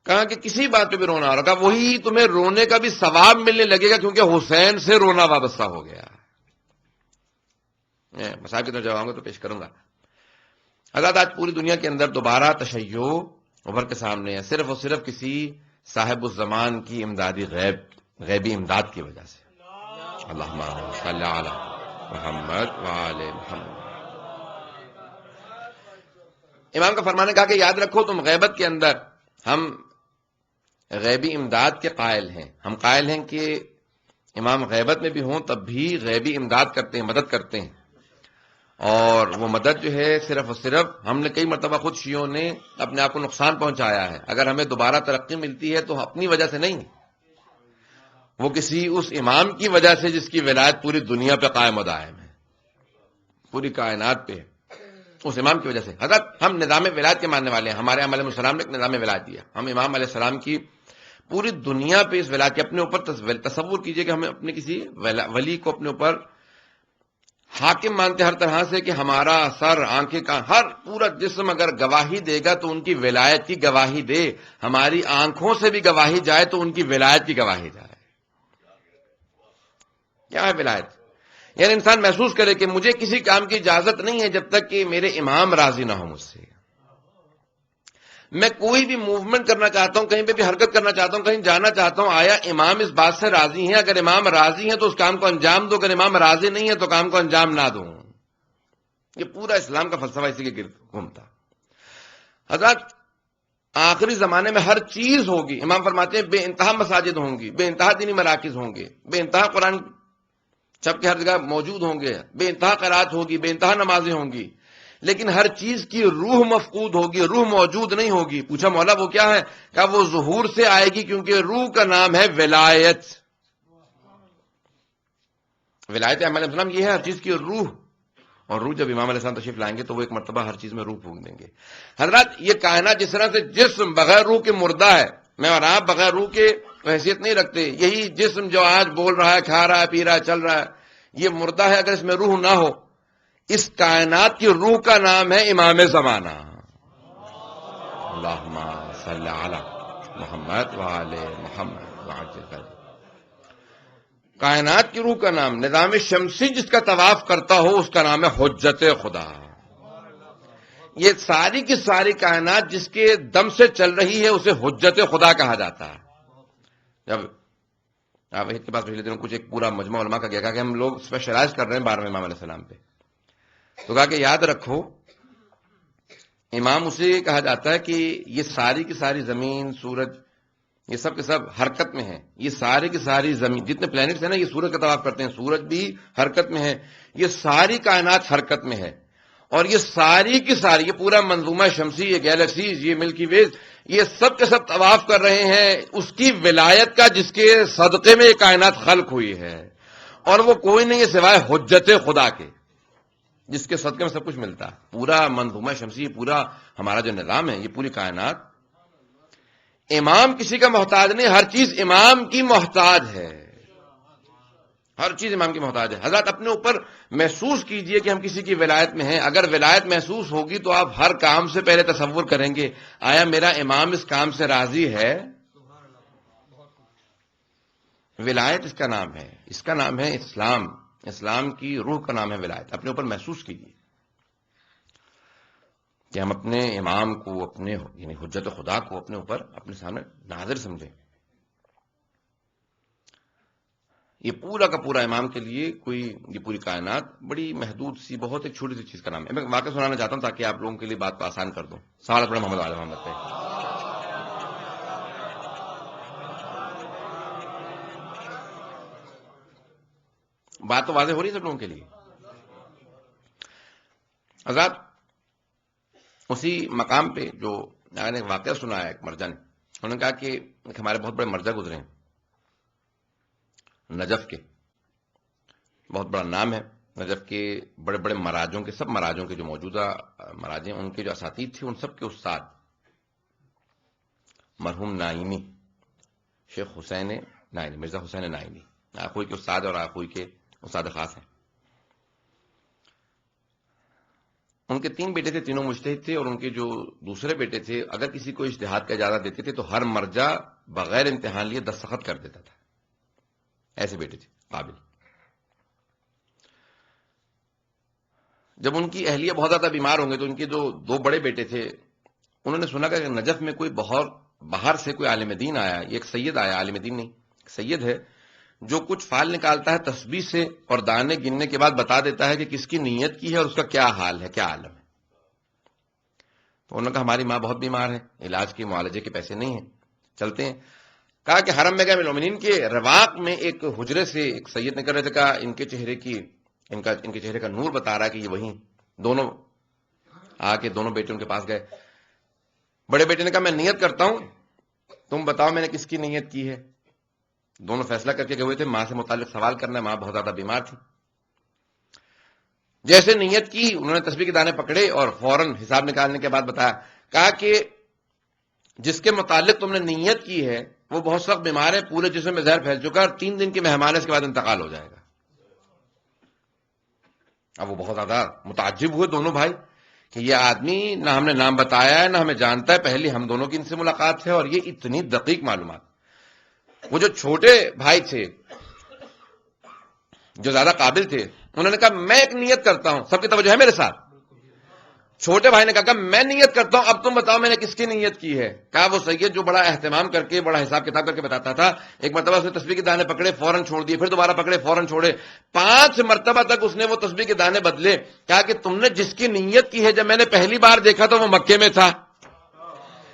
کہا کہ کسی بات پہ بھی رونا آ رہا تھا، وہی تمہیں رونے کا بھی ثواب ملنے لگے گا، کیونکہ حسین سے رونا وابستہ ہو گیا. مصائب کی طرف جب آؤں گا تو پیش کروں گا. حضرت آج پوری دنیا کے اندر دوبارہ تشیع ابھر کے سامنے ہے، صرف اور صرف کسی صاحب الزمان کی امدادی غیبی امداد کی وجہ سے. اللہم صلی علی محمد وآل محمد. امام کا فرمانے کہا کہ یاد رکھو تم غیبت کے اندر ہم غیبی امداد کے قائل ہیں. ہم قائل ہیں کہ امام غیبت میں بھی ہوں تب بھی غیبی امداد کرتے ہیں، مدد کرتے ہیں. اور وہ مدد جو ہے صرف اور صرف ہم نے کئی مرتبہ خود شیعوں نے اپنے آپ کو نقصان پہنچایا ہے. اگر ہمیں دوبارہ ترقی ملتی ہے تو اپنی وجہ سے نہیں، وہ کسی اس امام کی وجہ سے جس کی ولایت پوری دنیا پہ قائم و دائم ہے، پوری کائنات پہ، اس امام کی وجہ سے. حضرت ہم نظام ولایت کے ماننے والے ہیں. ہمارے امام علیہ السلام نے ایک نظام ولایت دیا. ہم امام علیہ السلام کی پوری دنیا پہ اس ولایت کے اپنے اوپر تصور کیجئے کہ ہمیں اپنے کسی ولی کو اپنے اوپر حاکم مانتے ہر طرح سے، کہ ہمارا سر، آنکھیں کا ہر پورا جسم اگر گواہی دے گا تو ان کی ولایت کی گواہی دے، ہماری آنکھوں سے بھی گواہی جائے تو ان کی ولایت کی گواہی جائے. کیا ہے ولایت؟ یعنی انسان محسوس کرے کہ مجھے کسی کام کی اجازت نہیں ہے جب تک کہ میرے امام راضی نہ ہو مجھ سے. میں کوئی بھی موومنٹ کرنا چاہتا ہوں، کہیں پہ بھی حرکت کرنا چاہتا ہوں، کہیں جانا چاہتا ہوں، آیا امام اس بات سے راضی ہیں؟ اگر امام راضی ہیں تو اس کام کو انجام دو، اگر امام راضی نہیں ہے تو کام کو انجام نہ دو. یہ پورا اسلام کا فلسفہ اسی کے گرد گھومتا. حضرت آخری زمانے میں ہر چیز ہوگی. امام فرماتے ہیں بے انتہا مساجد ہوں گی، بے انتہا دینی مراکز ہوں گے، بے انتہا قرآن چھپ کے ہر جگہ موجود ہوں گے، بے انتہا قرات ہوگی، بے انتہا نمازیں ہوں گی، لیکن ہر چیز کی روح مفقود ہوگی، روح موجود نہیں ہوگی. پوچھا مولا وہ کیا ہے؟ کہا وہ ظہور سے آئے گی، کیونکہ روح کا نام ہے ولایت. ولایت امام علیہ السلام یہ ہے ہر چیز کی روح. اور روح جب امام علیہ السلام تشریف لائیں گے تو وہ ایک مرتبہ ہر چیز میں روح پھونک دیں گے. حضرات یہ کائنات جس طرح سے جسم بغیر روح کے مردہ ہے، میں اور آپ بغیر روح کے حیثیت نہیں رکھتے. یہی جسم جو آج بول رہا ہے، کھا رہا ہے، پی رہا ہے، چل رہا ہے، یہ مردہ ہے. اگر اس میں روح نہ ہو، اس کائنات کی روح کا نام ہے امام زمانہ. اللہم صلی علی محمد وآل محمد وعجل فرجہ. کائنات کی روح کا نام، نظام شمسی جس کا طواف کرتا ہو اس کا نام ہے حجت خدا. یہ ساری کی ساری کائنات جس کے دم سے چل رہی ہے اسے حجت خدا کہا جاتا ہے. جب آپ کے پاس پچھلے دنوں کچھ ایک پورا مجمع علماء کا کہا کہ ہم لوگ اسپیشلائز کر رہے ہیں 12ویں امام علیہ السلام پہ، تو کہا کہ یاد رکھو امام اسے کہا جاتا ہے کہ یہ ساری کی ساری زمین، سورج، یہ سب کے سب حرکت میں ہیں. یہ سارے کی ساری زمین، جتنے پلینٹس ہیں نا، یہ سورج کا طواف کرتے ہیں، سورج بھی حرکت میں ہے، یہ ساری کائنات حرکت میں ہے. اور یہ ساری کی ساری، یہ پورا منظومہ شمسی، یہ گیلیکسیز، یہ ملکی ویز، یہ سب کے سب طواف کر رہے ہیں اس کی ولایت کا جس کے صدقے میں یہ کائنات خلق ہوئی ہے. اور وہ کوئی نہیں ہے سوائے حجت خدا کے، جس کے صدقے میں سب کچھ ملتا ہے. پورا منظومہ شمسی، پورا ہمارا جو نظام ہے، یہ پوری کائنات، امام کسی کا محتاج نہیں، ہر چیز امام کی محتاج ہے. ہر چیز امام کی محتاج ہے. حضرات اپنے اوپر محسوس کیجئے کہ ہم کسی کی ولایت میں ہیں. اگر ولایت محسوس ہوگی تو آپ ہر کام سے پہلے تصور کریں گے آیا میرا امام اس کام سے راضی ہے. ولایت اس کا نام ہے، اس کا نام ہے اسلام. اسلام کی روح کا نام ہے ولایت. اپنے اوپر محسوس کیجئے کہ ہم اپنے امام کو، اپنے یعنی حجت خدا کو اپنے اوپر، اپنے سامنے ناظر سمجھیں. یہ پورا کا پورا امام کے لیے یہ پوری کائنات بڑی محدود سی، بہت ایک چھوٹی سی چیز کا نام ہے. میں واقعہ سنانا چاہتا ہوں تاکہ آپ لوگوں کے لیے بات کو آسان کر دوں. سوال پڑھیں محمد عالم محمد پہ. بات تو واضح ہو رہی ہے سب لوگوں کے لیے. حضرات اسی مقام پہ جو میں نے واقعہ سنا ہے، ایک مرجع نے، انہوں نے کہا کہ ایک ہمارے بہت بڑے مرجع گزرے ہیں نجف کے، بہت بڑا نام ہے نجف کے. بڑے بڑے مراجوں کے، سب مراجوں کے جو موجودہ مراجع ہیں، ان کے جو اساتید تھے، ان سب کے استاد مرحوم نائمی، شیخ حسین نائمی، مرزا حسین نائمی، آخوئی کے استاد اور آخوئی کے استاد خاص ہیں. ان کے 3 بیٹے تھے، تینوں مجتہد تھے، اور ان کے جو دوسرے بیٹے تھے اگر کسی کو اجتہاد کا اجازت دیتے تھے تو ہر مرجع بغیر امتحان لیے دستخط کر دیتا تھا. ایسے بیٹے تھے قابل. جب ان کی اہلیہ بہت زیادہ بیمار ہوں گے تو ان کے جو 2 بڑے بیٹے تھے، انہوں نے سنا کہ نجف میں کوئی بہت باہر سے کوئی عالم دین آیا. یہ ایک سید آیا، عالم دین نہیں، سید ہے، جو کچھ فال نکالتا ہے تسبیح سے اور دانے گننے کے بعد بتا دیتا ہے کہ کس کی نیت کی ہے اور اس کا کیا حال ہے، کیا عالم ہے. تو انہوں نے کہا ہماری ماں بہت بیمار ہے، علاج کے معالجے کے پیسے نہیں ہیں، چلتے ہیں. کہا کہ حرم میں گئے المومنین کے رواق میں ایک حجرے سے ایک سید نے کر رہے تھے، کہا ان کے چہرے کا نور بتا رہا ہے کہ یہ وہی. دونوں آ کے دونوں بیٹے ان کے پاس گئے. بڑے بیٹے نے کہا میں نیت کرتا ہوں، تم بتاؤ میں نے کس کی نیت کی ہے. دونوں فیصلہ کر کے گئے ہوئے تھے ماں سے متعلق سوال کرنا ہے، ماں بہت زیادہ بیمار تھی. جیسے نیت کی انہوں نے تسبیح کے دانے پکڑے اور فوراً حساب نکالنے کے بعد بتایا، کہا کہ جس کے متعلق تم نے نیت کی ہے وہ بہت سخت بیمار ہے، پورے جسم میں زہر پھیل چکا ہے اور 3 دن کے مہمان ہے، اس کے بعد انتقال ہو جائے گا. اب وہ بہت زیادہ متعجب ہوئے دونوں بھائی کہ یہ آدمی نہ ہم نے نام بتایا ہے نہ ہمیں جانتا ہے، پہلی ہم دونوں کی ان سے ملاقات ہے اور یہ اتنی دقیق معلومات. وہ جو چھوٹے بھائی تھے جو زیادہ قابل تھے، انہوں نے کہا میں ایک نیت کرتا ہوں. سب کی توجہ ہے میرے ساتھ. چھوٹے بھائی نے کہا میں نیت کرتا ہوں، اب تم بتاؤ میں نے کس کی نیت کی ہے. کہا وہ سید جو بڑا اہتمام کر کے، بڑا حساب کتاب کر کے بتاتا تھا، ایک مرتبہ اس نے تسبیح کے دانے پکڑے فوراً چھوڑ دیے، پھر دوبارہ پکڑے فوراً چھوڑے، 5 مرتبہ تک اس نے وہ تسبیح کے دانے بدلے. کہا کہ تم نے جس کی نیت کی ہے، جب میں نے پہلی بار دیکھا تو وہ مکے میں تھا،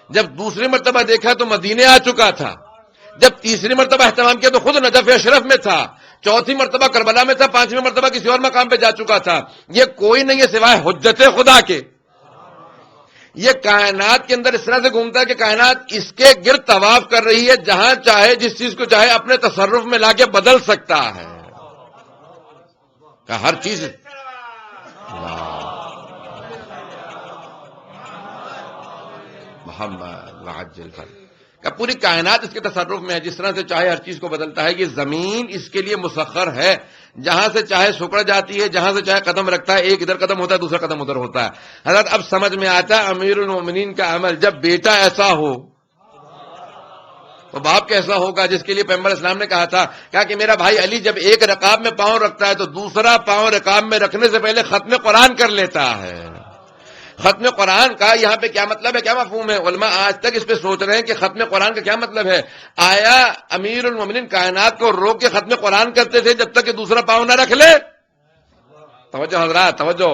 جب دوسری مرتبہ دیکھا تو مدینے آ چکا تھا، جب تیسری مرتبہ اہتمام کیا تو خود نجف اشرف میں تھا، چوتھی مرتبہ کربلا میں تھا، 5ویں مرتبہ کسی اور مقام پہ جا چکا تھا. یہ کوئی نہیں ہے سوائے حجت خدا کے. یہ کائنات کے اندر اس طرح سے گھومتا ہے کہ کائنات اس کے گرد طواف کر رہی ہے، جہاں چاہے جس چیز کو چاہے اپنے تصرف میں لا کے بدل سکتا ہے. کہ ہر چیز محمد کہ پوری کائنات اس کے تصرف میں ہے، جس طرح سے چاہے ہر چیز کو بدلتا ہے. یہ زمین اس کے لیے مسخر ہے، جہاں سے چاہے سکڑ جاتی ہے، جہاں سے چاہے قدم رکھتا ہے، ایک ادھر قدم ہوتا ہے دوسرا قدم ادھر ہوتا ہے. حضرت اب سمجھ میں آتا ہے امیر المومنین کا عمل. جب بیٹا ایسا ہو تو باپ کیسا ہوگا، جس کے لیے پیغمبر اسلام نے کہا تھا کہ میرا بھائی علی جب ایک رکاب میں پاؤں رکھتا ہے تو دوسرا پاؤں رکاب میں رکھنے سے پہلے ختم قرآن کر لیتا ہے. ختم قرآن کا یہاں پہ کیا مطلب ہے، کیا مفہوم ہے؟ علماء آج تک اس پہ سوچ رہے ہیں کہ ختم قرآن کا کیا مطلب ہے. آیا امیر المومنین کائنات کو روک کے ختم قرآن کرتے تھے جب تک کہ دوسرا پاؤں نہ رکھ لے؟ توجہ حضرات توجہ.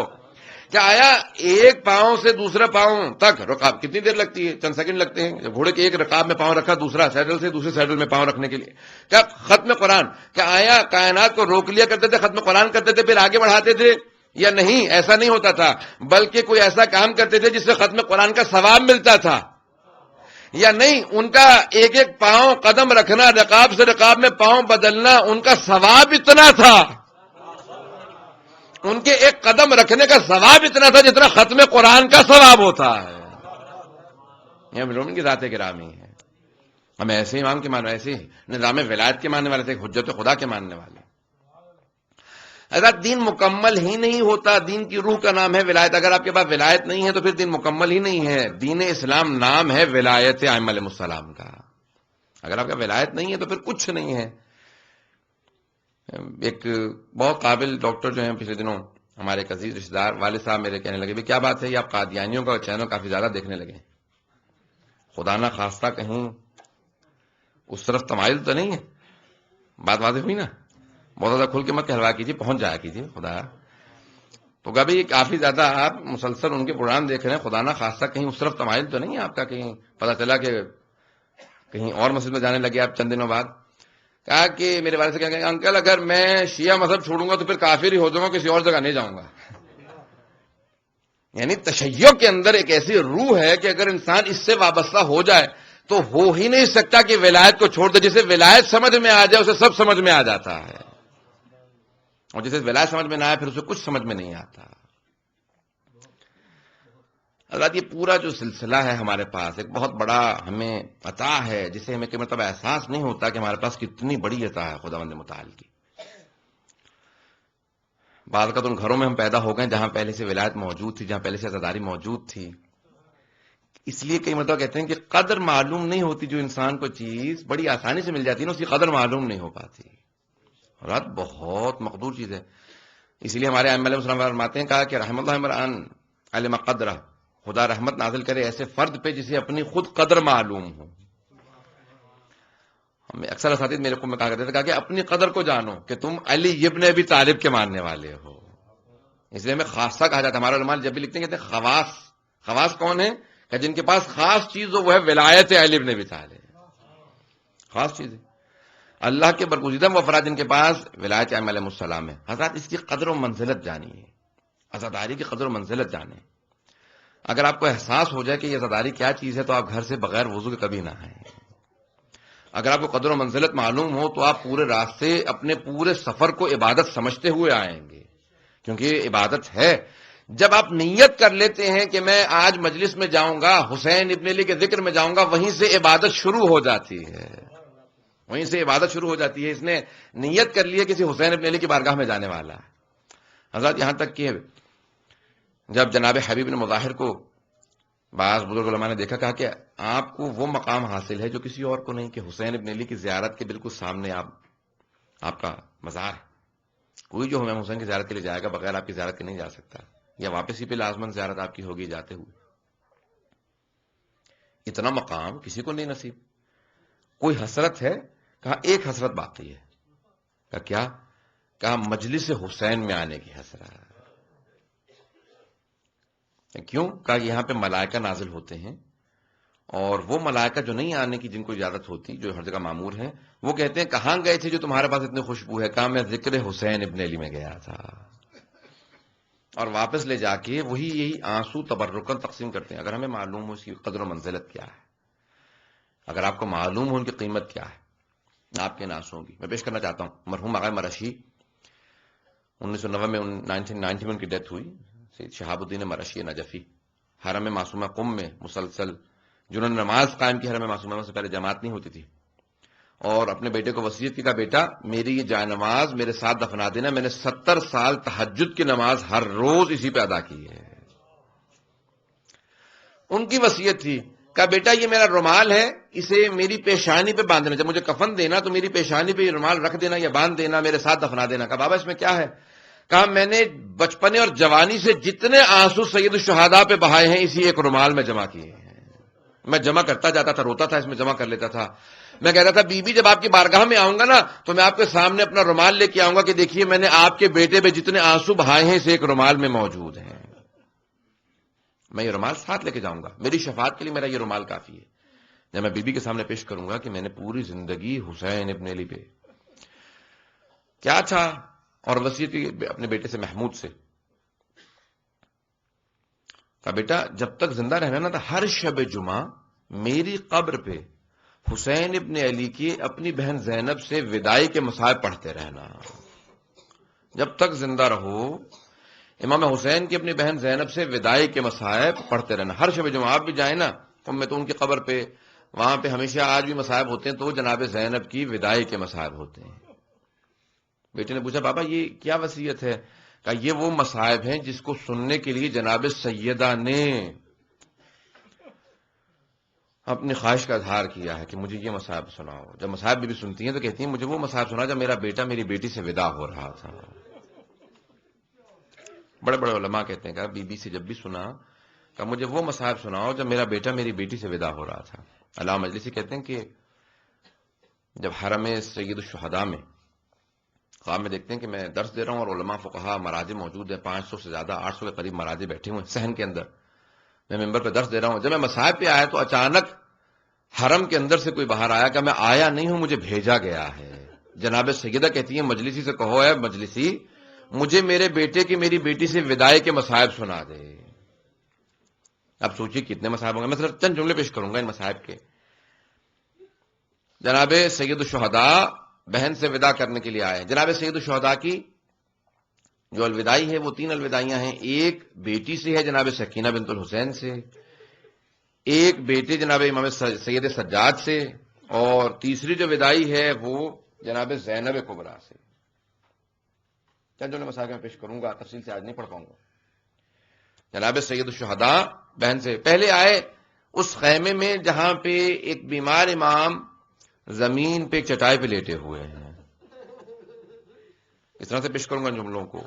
کہ آیا ایک پاؤں سے دوسرے پاؤں تک رکاب کتنی دیر لگتی ہے؟ چند سیکنڈ لگتے ہیں. جب گھوڑے کے ایک رکاب میں پاؤں رکھا, دوسرا سیڈل سے دوسرے سیڈل میں پاؤں رکھنے کے لیے. کیا ختم قرآن, کیا آیا کائنات کو روک لیا کرتے تھے, ختم قرآن کرتے تھے, پھر آگے بڑھاتے تھے؟ یا نہیں, ایسا نہیں ہوتا تھا, بلکہ کوئی ایسا کام کرتے تھے جس سے ختم قرآن کا ثواب ملتا تھا. یا نہیں, ان کا ایک ایک پاؤں قدم رکھنا, رکاب سے رکاب میں پاؤں بدلنا, ان کا ثواب اتنا تھا, ان کے ایک قدم رکھنے کا ثواب اتنا تھا جتنا ختم قرآن کا ثواب ہوتا ہے. یہ امیر کی ذات گرامی ہے. ہم ایسے امام کے ماننے, ایسے نظام ولایت کے ماننے والے تھے, حجت خدا کے ماننے والے. حضرت دین مکمل ہی نہیں ہوتا, دین کی روح کا نام ہے ولایت. اگر آپ کے پاس ولایت نہیں ہے تو پھر دین مکمل ہی نہیں ہے. دین اسلام نام ہے ولایت ائمہ علیہ السلام کا. اگر آپ کا ولایت نہیں ہے تو پھر کچھ نہیں ہے. ایک بہت قابل ڈاکٹر جو ہیں پچھلے دنوں ہمارے ایک عزیز رشتہ دار والد صاحب میرے کہنے لگے, کیا بات ہے یہ آپ قادیانیوں کا چینل کافی زیادہ دیکھنے لگے, خدا نہ خواستہ کہیں اس طرف تمائل تو نہیں ہے؟ بات واضح ہوئی نا, بہت زیادہ کھل کے مت کہلوا کیجیے, پہنچ جایا کیجیے خدا. تو کبھی کافی زیادہ آپ مسلسل ان کے پروگرام دیکھ رہے ہیں, خدا نہ خواستہ کہیں اس طرف تمائل تو نہیں ہے آپ کا, کہیں پتہ چلا کہ کہیں اور مسجد میں جانے لگے آپ چند دنوں بعد. کہا کہ میرے والد سے کہیں گے, انکل اگر میں شیعہ مذہب چھوڑوں گا تو پھر کافر ہی ہو جاؤں گا, کسی اور جگہ نہیں جاؤں گا. یعنی تشیع کے اندر ایک ایسی روح ہے کہ اگر انسان اس سے وابستہ ہو جائے تو ہو ہی نہیں سکتا کہ ولایت کو چھوڑ دے. جسے ولایت سمجھ میں آ جائے اسے سب سمجھ میں آ جاتا ہے, اور جسے ولایت سمجھ میں نہ آئے پھر اسے کچھ سمجھ میں نہیں آتا. حضرات یہ پورا جو سلسلہ ہے ہمارے پاس ایک بہت بڑا ہمیں عطا ہے, جسے ہمیں کہ مرتبہ احساس نہیں ہوتا کہ ہمارے پاس کتنی بڑی عطا ہے خداوند متعال کی. بعض کا تو ان گھروں میں ہم پیدا ہو گئے جہاں پہلے سے ولایت موجود تھی, جہاں پہلے سے عزاداری موجود تھی. اس لیے کئی مرتبہ کہتے ہیں کہ قدر معلوم نہیں ہوتی. جو انسان کو چیز بڑی آسانی سے مل جاتی ہے نا, اس کی قدر معلوم نہیں ہو پاتی. حضرات بہت مقدور چیز ہے. اسی لیے ہمارے ائمہ علیہ السلام فرماتے ہیں, کہا کہ رحم اللہ امرأن علم قدرہ, خدا رحمت نازل کرے ایسے فرد پہ جسے اپنی خود قدر معلوم ہو. ہمیں اکثر اساتذہ میرے کو میں کہا کرتے تھے, کہا کہ اپنی قدر کو جانو کہ تم علی ابن ابی طالب کے ماننے والے ہو. اس لیے ہمیں خاصہ کہا جاتا ہے. ہمارے علماء جب بھی لکھتے ہیں کہتے ہیں خواص. خواص کون ہے؟ کہ جن کے پاس خاص چیز ہو وہ ہے ولایت علی ابن ابی طالب. خاص چیز ہے. اللہ کے برگزیدہ وہ افراد جن کے پاس ولایت ائمہ علیہ السلام ہے. حضرات اس کی قدر و منزلت جانیے, عزاداری کی قدر و منزلت جانیں. اگر آپ کو احساس ہو جائے کہ یہ عزاداری کیا چیز ہے تو آپ گھر سے بغیر وضو کے کبھی نہ آئیں. اگر آپ کو قدر و منزلت معلوم ہو تو آپ پورے راستے اپنے پورے سفر کو عبادت سمجھتے ہوئے آئیں گے, کیونکہ یہ عبادت ہے. جب آپ نیت کر لیتے ہیں کہ میں آج مجلس میں جاؤں گا, حسین ابن علی کے ذکر میں جاؤں گا, وہیں سے عبادت شروع ہو جاتی ہے. وہیں سے عبادت شروع ہو جاتی ہے. اس نے نیت کر لی ہے کسی حسین ابن علی کی بارگاہ میں جانے والا ہے. حضرات یہاں تک کہ جب جناب حبیب بن مظاہر کو بعض بزرگ علماء نے دیکھا, کہا کہ آپ کو وہ مقام حاصل ہے جو کسی اور کو نہیں, کہ حسین ابن علی کی زیارت کے بالکل سامنے آپ کا مزار ہے. کوئی جو امام حسین کی زیارت کے لیے جائے گا بغیر آپ کی زیارت کے نہیں جا سکتا, یا واپس ہی پہ لازمن زیارت آپ کی ہوگی جاتے ہوئے. اتنا مقام کسی کو نہیں نصیب. کوئی حسرت ہے؟ کہا ایک حسرت باقی ہے. کہا کیا؟ کہا مجلس حسین میں آنے کی حسرت. کیوں؟ کہا یہاں پہ ملائکہ نازل ہوتے ہیں, اور وہ ملائکہ جو نہیں آنے کی جن کو اجازت ہوتی, جو ہر جگہ مامور ہیں, وہ کہتے ہیں کہاں گئے تھے جو تمہارے پاس اتنی خوشبو ہے؟ کہا میں ذکر حسین ابن علی میں گیا تھا. اور واپس لے جا کے وہی یہی آنسو تبرکن تقسیم کرتے ہیں. اگر ہمیں معلوم ہو اس کی قدر و منزلت کیا ہے, اگر آپ کو معلوم ہو ان کی قیمت کیا ہے, آپ کے آنسوؤں کی میں پیش کرنا چاہتا ہوں. مرحوم آغا مرشی 1990 میں 1990 میں ان کی ڈیتھ ہوئی. سید شہاب الدین مرشی نجفی, حرم معصومہ قم میں مسلسل جنہوں نے نماز قائم کی. حرم معصومہ سے پہلے جماعت نہیں ہوتی تھی, اور اپنے بیٹے کو وصیت کی, کہا بیٹا میری یہ جائے نماز میرے ساتھ دفنا دینا. میں نے 70 سال تہجد کی نماز ہر روز اسی پہ ادا کی ہے. ان کی وصیت تھی. کہا بیٹا یہ میرا رومال ہے, اسے میری پیشانی پہ باندھ دینا, جب مجھے کفن دینا تو میری پیشانی پہ یہ رومال رکھ دینا یا باندھ دینا, میرے ساتھ دفنا دینا. کہا بابا اس میں کیا ہے؟ کہا میں نے بچپنے اور جوانی سے جتنے آنسو سید الشہداء پہ بہائے ہیں اسی ایک رومال میں جمع کیے ہیں. میں جمع کرتا جاتا تھا, روتا تھا, اس میں جمع کر لیتا تھا. میں کہتا تھا بی بی جب آپ کی بارگاہ میں آؤں گا نا تو میں آپ کے سامنے اپنا رومال لے کے آؤں گا کہ دیکھیے میں نے آپ کے بیٹے پہ جتنے آنسو بہائے ہیں اس ایک رومال میں موجود ہیں. میں یہ رومال ساتھ لے کے جاؤں گا، میری شفاعت کے لیے میرا یہ رومال کافی ہے. جب میں بی بی کے سامنے پیش کروں گا کہ میں نے پوری زندگی حسین ابن علی پہ کیا تھا، اور وصیت کی اپنے بیٹے سے محمود سے کہا بیٹا جب تک زندہ رہنا نا تو ہر شب جمعہ میری قبر پہ حسین ابن علی کی اپنی بہن زینب سے وداعی کے مصائب پڑھتے رہنا. جب تک زندہ رہو امام حسین کی اپنی بہن زینب سے وداعی کے مصائب پڑھتے رہنا. ہر شب جمعہ آپ بھی جائیں نا میں تو ان کی قبر پہ وہاں پہ ہمیشہ آج بھی مصائب ہوتے ہیں، تو جناب زینب کی وداعی کے مصائب ہوتے ہیں. بیٹے نے پوچھا بابا یہ کیا وصیت ہے؟ کہا یہ وہ مصائب ہیں جس کو سننے کے لیے جناب سیدہ نے اپنی خواہش کا اظہار کیا ہے کہ مجھے یہ مصائب سناؤ. جب مصائب بھی سنتی ہیں تو کہتی ہیں مجھے وہ مصائب سنا جب میرا بیٹا میری بیٹی سے ودا ہو رہا تھا. بڑے بڑے علماء کہتے ہیں کہ بی بی سے جب بھی سنا کہ مجھے وہ مصائب سناؤ جب میرا بیٹا میری بیٹی سے ودا ہو رہا تھا. علامہ مجلسی کہتے ہیں کہ جب حرم سید الشہداء میں خواب میں دیکھتے ہیں کہ میں درس دے رہا ہوں اور علماء فقہا مراجع موجود ہیں، 500 سے زیادہ 800 کے قریب مراجع بیٹھے ہوئے ہیں صحن کے اندر، میں ممبر پہ درس دے رہا ہوں. جب میں مصائب پہ آیا تو اچانک حرم کے اندر سے کوئی باہر آیا کہ میں آیا نہیں ہوں، مجھے بھیجا گیا ہے. جناب سیدہ کہتی ہیں مجلسی سے کہو ہے مجلسی مجھے میرے بیٹے کی میری بیٹی سے وداعی کے مصائب سنا دے. اب سوچیے کتنے مصائب ہوں گے، میں صرف چند جملے پیش کروں گا ان مصائب کے. جناب سید الشہداء بہن سے ودا کرنے کے لیے آئے. جناب سید الشہداء کی جو الوداعی ہے وہ 3 الوداعیاں ہیں. ایک بیٹی سے ہے جناب سکینہ بنت الحسین سے، ایک بیٹے جناب امام سید سجاد سے، اور تیسری جو وداعی ہے وہ جناب زینب کبریٰ سے. چند جو مسائل میں پیش کروں گا، تفصیل سے آج نہیں پڑھ پاؤں گا. جناب سید الشہداء بہن سے پہلے آئے اس خیمے میں جہاں پہ ایک بیمار امام زمین پہ چٹائی پہ لیٹے ہوئے ہیں. اس طرح سے پیش کروں گا جملوں کو.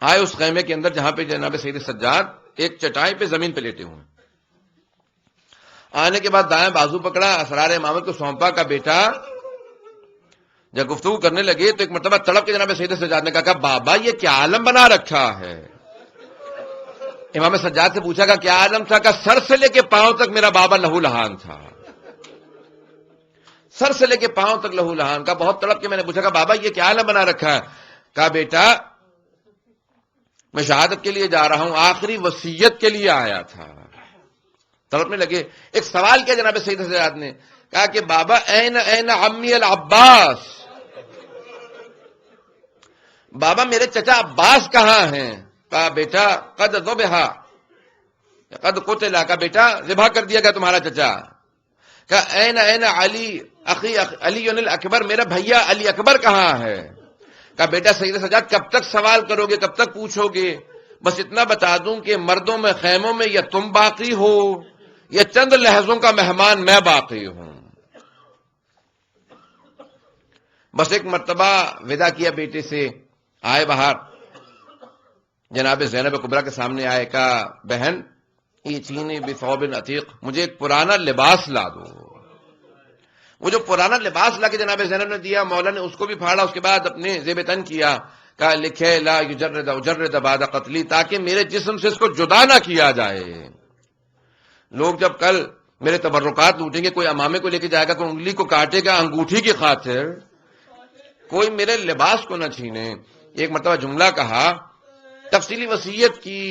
آئے اس خیمے کے اندر جہاں پہ جناب سید سجاد ایک چٹائی پہ زمین پہ لیٹے ہوئے. آنے کے بعد دائیں بازو پکڑا، اسرار امامت کو سونپا کا بیٹا. جب گفتگو کرنے لگے تو ایک مرتبہ تڑپ کے جناب سید سجاد نے کہا بابا یہ کیا عالم بنا رکھا ہے؟ امام سجاد سے پوچھا کیا عالم تھا؟ کہ سر سے لے کے پاؤں تک میرا بابا لہو لہان تھا. سر سے لے کے پاؤں تک لہو لہان کا. بہت تڑپ کے میں نے پوچھا کہ بابا یہ کیا عالم بنا رکھا ہے؟ کہا بیٹا میں شہادت کے لیے جا رہا ہوں، آخری وصیت کے لیے آیا تھا. تڑپنے لگے. ایک سوال کیا جناب سید سجاد نے، کہا کہ بابا این عمی العباس، بابا میرے چچا عباس کہاں ہیں؟ کہا بیٹا قد ذبح قد قتل، کہا بیٹا ذبح کر دیا گیا تمہارا چچا. کہا این علی اخی علی الاکبر، میرا بھیا علی اکبر کہاں ہے؟ کہا بیٹا سید سجاد کب تک سوال کرو گے، کب تک پوچھو گے؟ بس اتنا بتا دوں کہ مردوں میں خیموں میں یا تم باقی ہو یا چند لحظوں کا مہمان میں باقی ہوں. بس ایک مرتبہ ودا کیا بیٹے سے، آئے باہر جناب زینب کبریٰ کے سامنے آئے. کہا بہن ایتینی بثوب عتیق، مجھے ایک پرانا لباس لا دو. وہ جو پرانا لباس لا کے جناب زینب نے دیا، مولا نے اس کو بھی پھاڑا، اس کے بعد اپنے زیب تن کیا. کہا لکھے لا یجرد اجرد بعد قتلی، تاکہ میرے جسم سے اس کو جدا نہ کیا جائے. لوگ جب کل میرے تبرکات لوٹیں گے، کوئی امامے کو لے کے جائے گا، کوئی انگلی کو کاٹے گا انگوٹھی کی خاطر، کوئی میرے لباس کو نہ چھینے. ایک مرتبہ جملہ کہا، تفصیلی وصیت کی،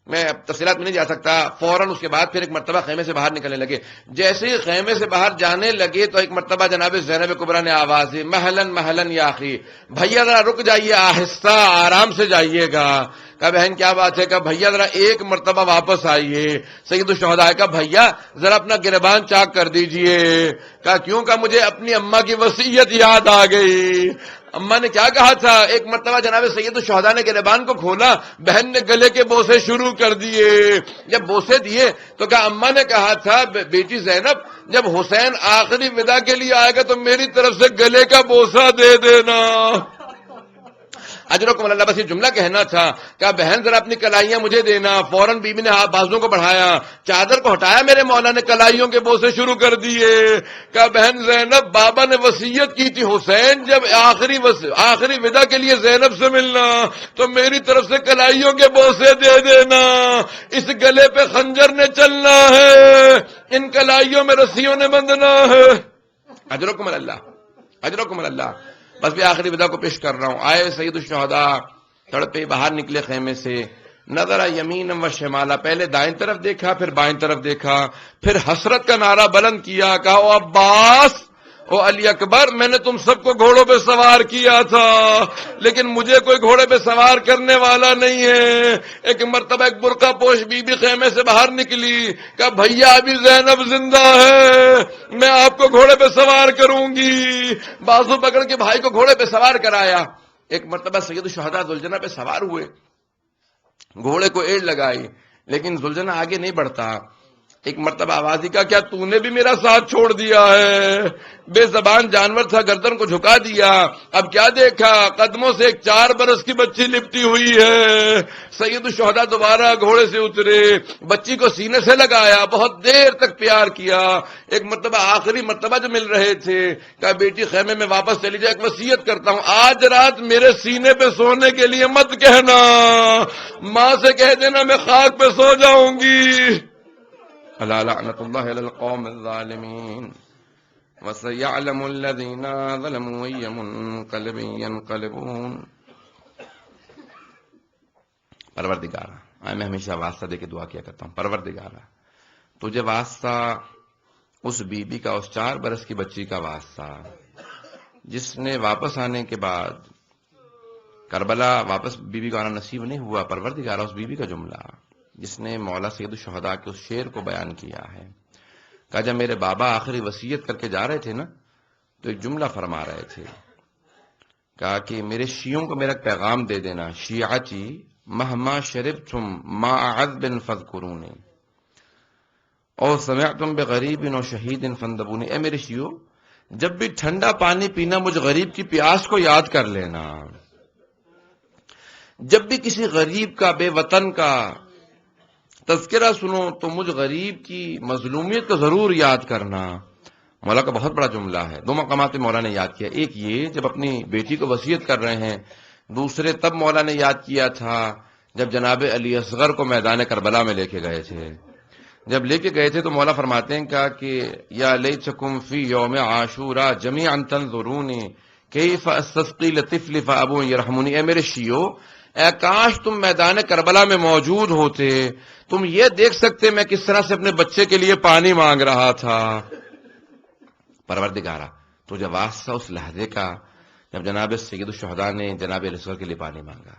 میں تفصیلات میں نہیں جا سکتا. فوراً اس کے بعد پھر ایک مرتبہ خیمے سے باہر نکلنے لگے. جیسے ہی خیمے سے باہر جانے لگے تو ایک مرتبہ جناب زینب کبریٰ نے آواز دی، محلن محلن یا اخی، بھیا ذرا رک جائیے، آہستہ آرام سے جائیے گا. کہا بہن کیا بات ہے؟ کہا بھیا ذرا ایک مرتبہ واپس آئیے. سید الشہداء کا بھیا ذرا اپنا گریبان چاک کر دیجئے. کہا کیوں؟ کہا مجھے اپنی اماں کی وصیت یاد آ گئی. اماں نے کیا کہا تھا؟ ایک مرتبہ جناب سید الشہداء نے گریبان کو کھولا، بہن نے گلے کے بوسے شروع کر دیے. جب بوسے دیے تو کہا اماں نے کہا تھا بیٹی زینب جب حسین آخری ودا کے لیے آئے گا تو میری طرف سے گلے کا بوسہ دے دینا. اجرکم اللہ، بس یہ جملہ کہنا تھا. کہا بہن ذرا اپنی کلائیاں مجھے دینا. فوراً بیوی نے ہاتھ بازوں کو بڑھایا، چادر کو ہٹایا، میرے مولا نے کلائیوں کے بوسے شروع کر دیے. کہا بہن زینب، بابا نے وصیت کی تھی حسین جب آخری ودا کے لیے زینب سے ملنا تو میری طرف سے کلائیوں کے بوسے دے دینا. اس گلے پہ خنجر نے چلنا ہے، ان کلائیوں میں رسیوں نے بندھنا ہے. اجرکم اللہ، اجرکم اللہ. بس بھی آخری ودا کو پیش کر رہا ہوں. آئے سید الشہداء، تڑپے باہر نکلے خیمے سے. نظر یمین و شمالا، پہلے دائیں طرف دیکھا، پھر بائیں طرف دیکھا، پھر حسرت کا نعرہ بلند کیا. کہا او عباس، او علی اکبر، میں نے تم سب کو گھوڑوں پہ سوار کیا تھا لیکن مجھے کوئی گھوڑے پہ سوار کرنے والا نہیں ہے. ایک مرتبہ ایک برقع پوش بی بی خیمے سے باہر نکلی. کہا بھیا ابھی زینب زندہ ہے، میں آپ کو گھوڑے پہ سوار کروں گی. بازو پکڑ کے بھائی کو گھوڑے پہ سوار کرایا. ایک مرتبہ سید الشہداء ذوالجنہ پہ سوار ہوئے، گھوڑے کو ایڑ لگائی، لیکن ذوالجنہ آگے نہیں بڑھتا. ایک مرتبہ آوازی کا کیا تو نے بھی میرا ساتھ چھوڑ دیا ہے؟ بے زبان جانور تھا، گردن کو جھکا دیا. اب کیا دیکھا؟ قدموں سے ایک 4 برس کی بچی لپٹی ہوئی ہے. سید الشہداء دوبارہ گھوڑے سے اترے، بچی کو سینے سے لگایا، بہت دیر تک پیار کیا. ایک مرتبہ آخری مرتبہ جو مل رہے تھے، کہا بیٹی خیمے میں واپس چلی جائے، ایک وصیت کرتا ہوں، آج رات میرے سینے پہ سونے کے لیے مت کہنا، ماں سے کہہ دینا میں خاک پہ سو جاؤں گی. الا لعنت اللہ علی القوم الظالمین وسيعلم الذين ظلموا أي منقلب ينقلبون. پروردگارا، میں ہمیشہ واسطہ دے کے دعا کیا کرتا ہوں، پروردگارا تجھے واسطہ اس بی بی کا، اس 4 برس کی بچی کا واسطہ جس نے واپس آنے کے بعد کربلا واپس بی بی کو آنا نصیب نہیں ہوا. پروردگارا اس بی بی کا جملہ جس نے مولا سید الشہداء کے اس شعر کو بیان کیا ہے. کہا جب میرے بابا آخری وصیت کر کے جا رہے تھے نا تو ایک جملہ فرما رہے تھے. کہا کہ میرے شیعوں کو میرا پیغام دے دینا، شیعتی مہما شربتم ما عذب فاذکرونی اور سمعتم بغریب و شہید فاندبونی. اے میرے شیعوں، جب بھی ٹھنڈا پانی پینا مجھ غریب کی پیاس کو یاد کر لینا. جب بھی کسی غریب کا، بے وطن کا تذکرہ سنو تو مجھ غریب کی مظلومیت کو ضرور یاد کرنا. مولا کا بہت بڑا جملہ ہے. 2 مقامات پہ مولا نے یاد کیا. ایک یہ جب اپنی بیٹی کو وصیت کر رہے ہیں، دوسرے تب مولا نے یاد کیا تھا جب جناب علی اصغر کو میدان کربلا میں لے کے گئے تھے. جب لے کے گئے تھے تو مولا فرماتے ہیں کہا کہ یا لیتکم فی یوم عاشورا جمیعا تنظرونی کیف استسقی لطفل فابو یرحمونی. اے میرے شیعو، اے کاش تم میدان کربلا میں موجود ہوتے، تم یہ دیکھ سکتے میں کس طرح سے اپنے بچے کے لیے پانی مانگ رہا تھا. پروردگارا تجھے واسطہ اس لحظے کا جب جناب سید الشہداء نے جناب علی اصغر کے لیے پانی مانگا.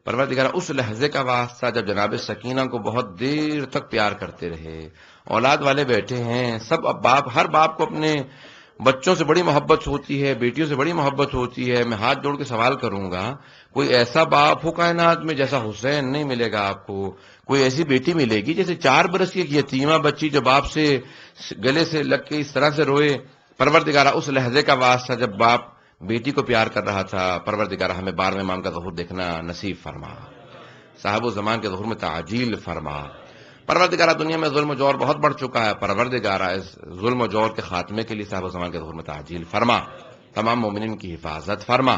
پروردگارا اس لحظے کا واسطہ جب جناب سکینہ کو بہت دیر تک پیار کرتے رہے. اولاد والے بیٹھے ہیں سب، اب باپ، ہر باپ کو اپنے بچوں سے بڑی محبت ہوتی ہے، بیٹیوں سے بڑی محبت ہوتی ہے. میں ہاتھ جوڑ کے سوال کروں گا، کوئی ایسا باپ ہو کائنات میں جیسا حسین؟ نہیں ملے گا آپ کو. کوئی ایسی بیٹی ملے گی جیسے 4 برس کی ایک یتیمہ بچی جو باپ سے گلے سے لگ کے اس طرح سے روئے. پروردگارہ اس لحظے کا واسطہ جب باپ بیٹی کو پیار کر رہا تھا، پروردگارہ ہمیں 12ویں امام کا ظہور دیکھنا نصیب فرما، صاحب و زمان کے ظہور میں تعجیل فرما. پروردگارہ دنیا میں ظلم و جور بہت بڑھ چکا ہے، پروردگارہ اس ظلم و جور کے خاتمے کے لیے صاحب و زمان کے ظہور میں تعجیل فرما. تمام مومنین کی حفاظت فرما،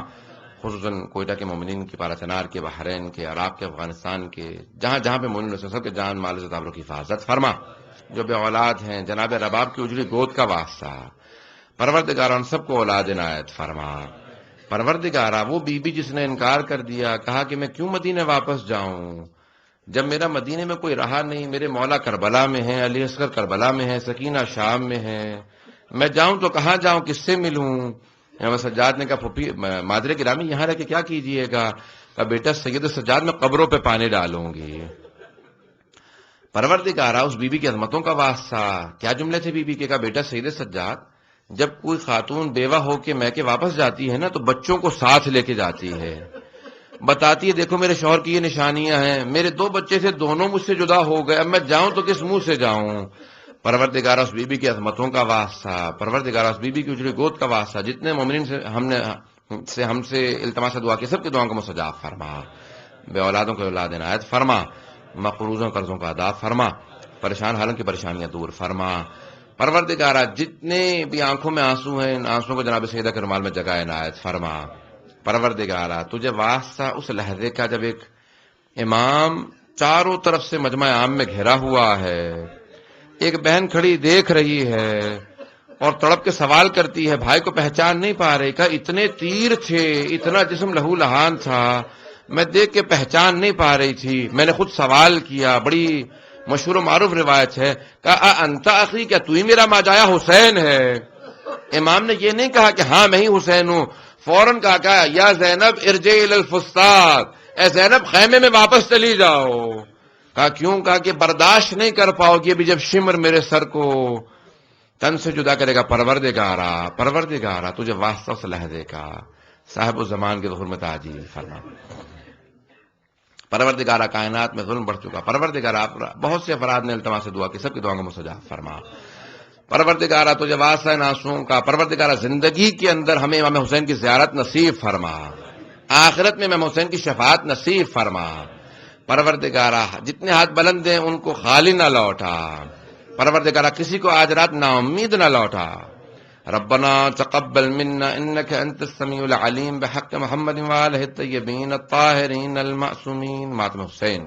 خصوصاً کوئٹہ کے مومنین کی، پارا چنار کے، بحرین کے، عراق کے، افغانستان کے، جہاں جہاں پہ مومنین سب کے جان مال سے تعلق کی حفاظت فرما. جو بے اولاد ہیں جناب رباب کی اجڑی گود کا واسطہ پروردگارہ ان سب کو اولاد عنایت فرما. پروردگارہ وہ بی بی جس نے انکار کر دیا، کہا کہ میں کیوں مدینے واپس جاؤں جب میرا مدینے میں کوئی رہا نہیں، میرے مولا کربلا میں ہیں، علی اصغر کربلا میں ہے، سکینہ شام میں ہے، میں جاؤں تو کہاں جاؤں، کس سے ملوں؟ سجاد نے کہا پھوپھی مادر گرامی یہاں رہ کے کیا کیجئے گا؟ کہا بیٹا سید سجاد میں قبروں پہ پانی ڈالوں گی. پروردگارہ اس بی بی کی عظمتوں کا واسطہ کیا جملے تھے بی بی کے؟ کہا بیٹا سید سجاد جب کوئی خاتون بیوہ ہو کے میکے واپس جاتی ہے نا تو بچوں کو ساتھ لے کے جاتی ہے، بتاتی ہے دیکھو میرے شوہر کی یہ نشانیاں ہیں، میرے 2 بچے تھے دونوں مجھ سے جدا ہو گئے، اب میں جاؤں تو کس منہ سے جاؤں؟ پروردگارہ اس بی بی کی عظمتوں کا واسطہ، پروردگارہ اس بی بی کی اجڑی گود کا واسطہ، جتنے مومنین سے ہم نے سے ہم سے التماس دعا کی سب کی دعاؤں کو مستجاب فرما، بے اولادوں کو اولاد عنایت فرما، مقروضوں قرضوں کا ادا فرما، پریشان حالوں کی پریشانیاں دور فرما۔ پروردگارہ جتنے بھی آنکھوں میں آنسو ہیں ان آنسوؤں کو جناب سیدہ کے رومال میں جگہ عنایت فرما۔ پروردگارہ تجھے واسطہ اس لحظے کا جب ایک امام چاروں طرف سے مجمع عام میں گھرا ہوا ہے، ایک بہن کھڑی دیکھ رہی ہے اور تڑپ کے سوال کرتی ہے، بھائی کو پہچان نہیں پا رہی، کہا اتنے تیر تھے، اتنا جسم لہو لہان تھا، میں دیکھ کے پہچان نہیں پا رہی تھی، میں نے خود سوال کیا، بڑی مشہور و معروف روایت ہے، کہا انت اخی، کیا تو ہی میرا ماجایا حسین ہے؟ امام نے یہ نہیں کہا کہ ہاں میں ہی حسین ہوں، فوراً کہا یا زینب ارجعی الی الفسطاط، اے زینب خیمے میں واپس چلی جاؤ۔ کہا کیوں؟ کہا کہ برداشت نہیں کر پاؤ گی ابھی جب شمر میرے سر کو تن سے جدا کرے گا۔ پروردگارہ تجھے واسطہ اس لحظے کا صاحب الزمان کے ظہور میں تعجیل فرما۔ پروردگارہ کائنات میں ظلم بڑھ چکا، پروردگارہ بہت سے افراد نے التماس دعا کی، سب کی دعاؤں کو مستجاب فرما۔ پروردگارہ تجھے واسطہ ناسوں کا، پروردگارہ زندگی کے اندر ہمیں امام حسین کی زیارت نصیب فرما، آخرت میں امام حسین کی شفاعت نصیب فرما۔ پروردگارہ جتنے ہاتھ بلند ہیں ان کو خالی نہ لوٹا، پروردگارہ کسی کو آج رات نا امید نہ لوٹا۔ ربنا تقبل منا انك انت السميع العليم بحق محمد وآله الطيبين الطاهرين المعصومين ماتم حسین۔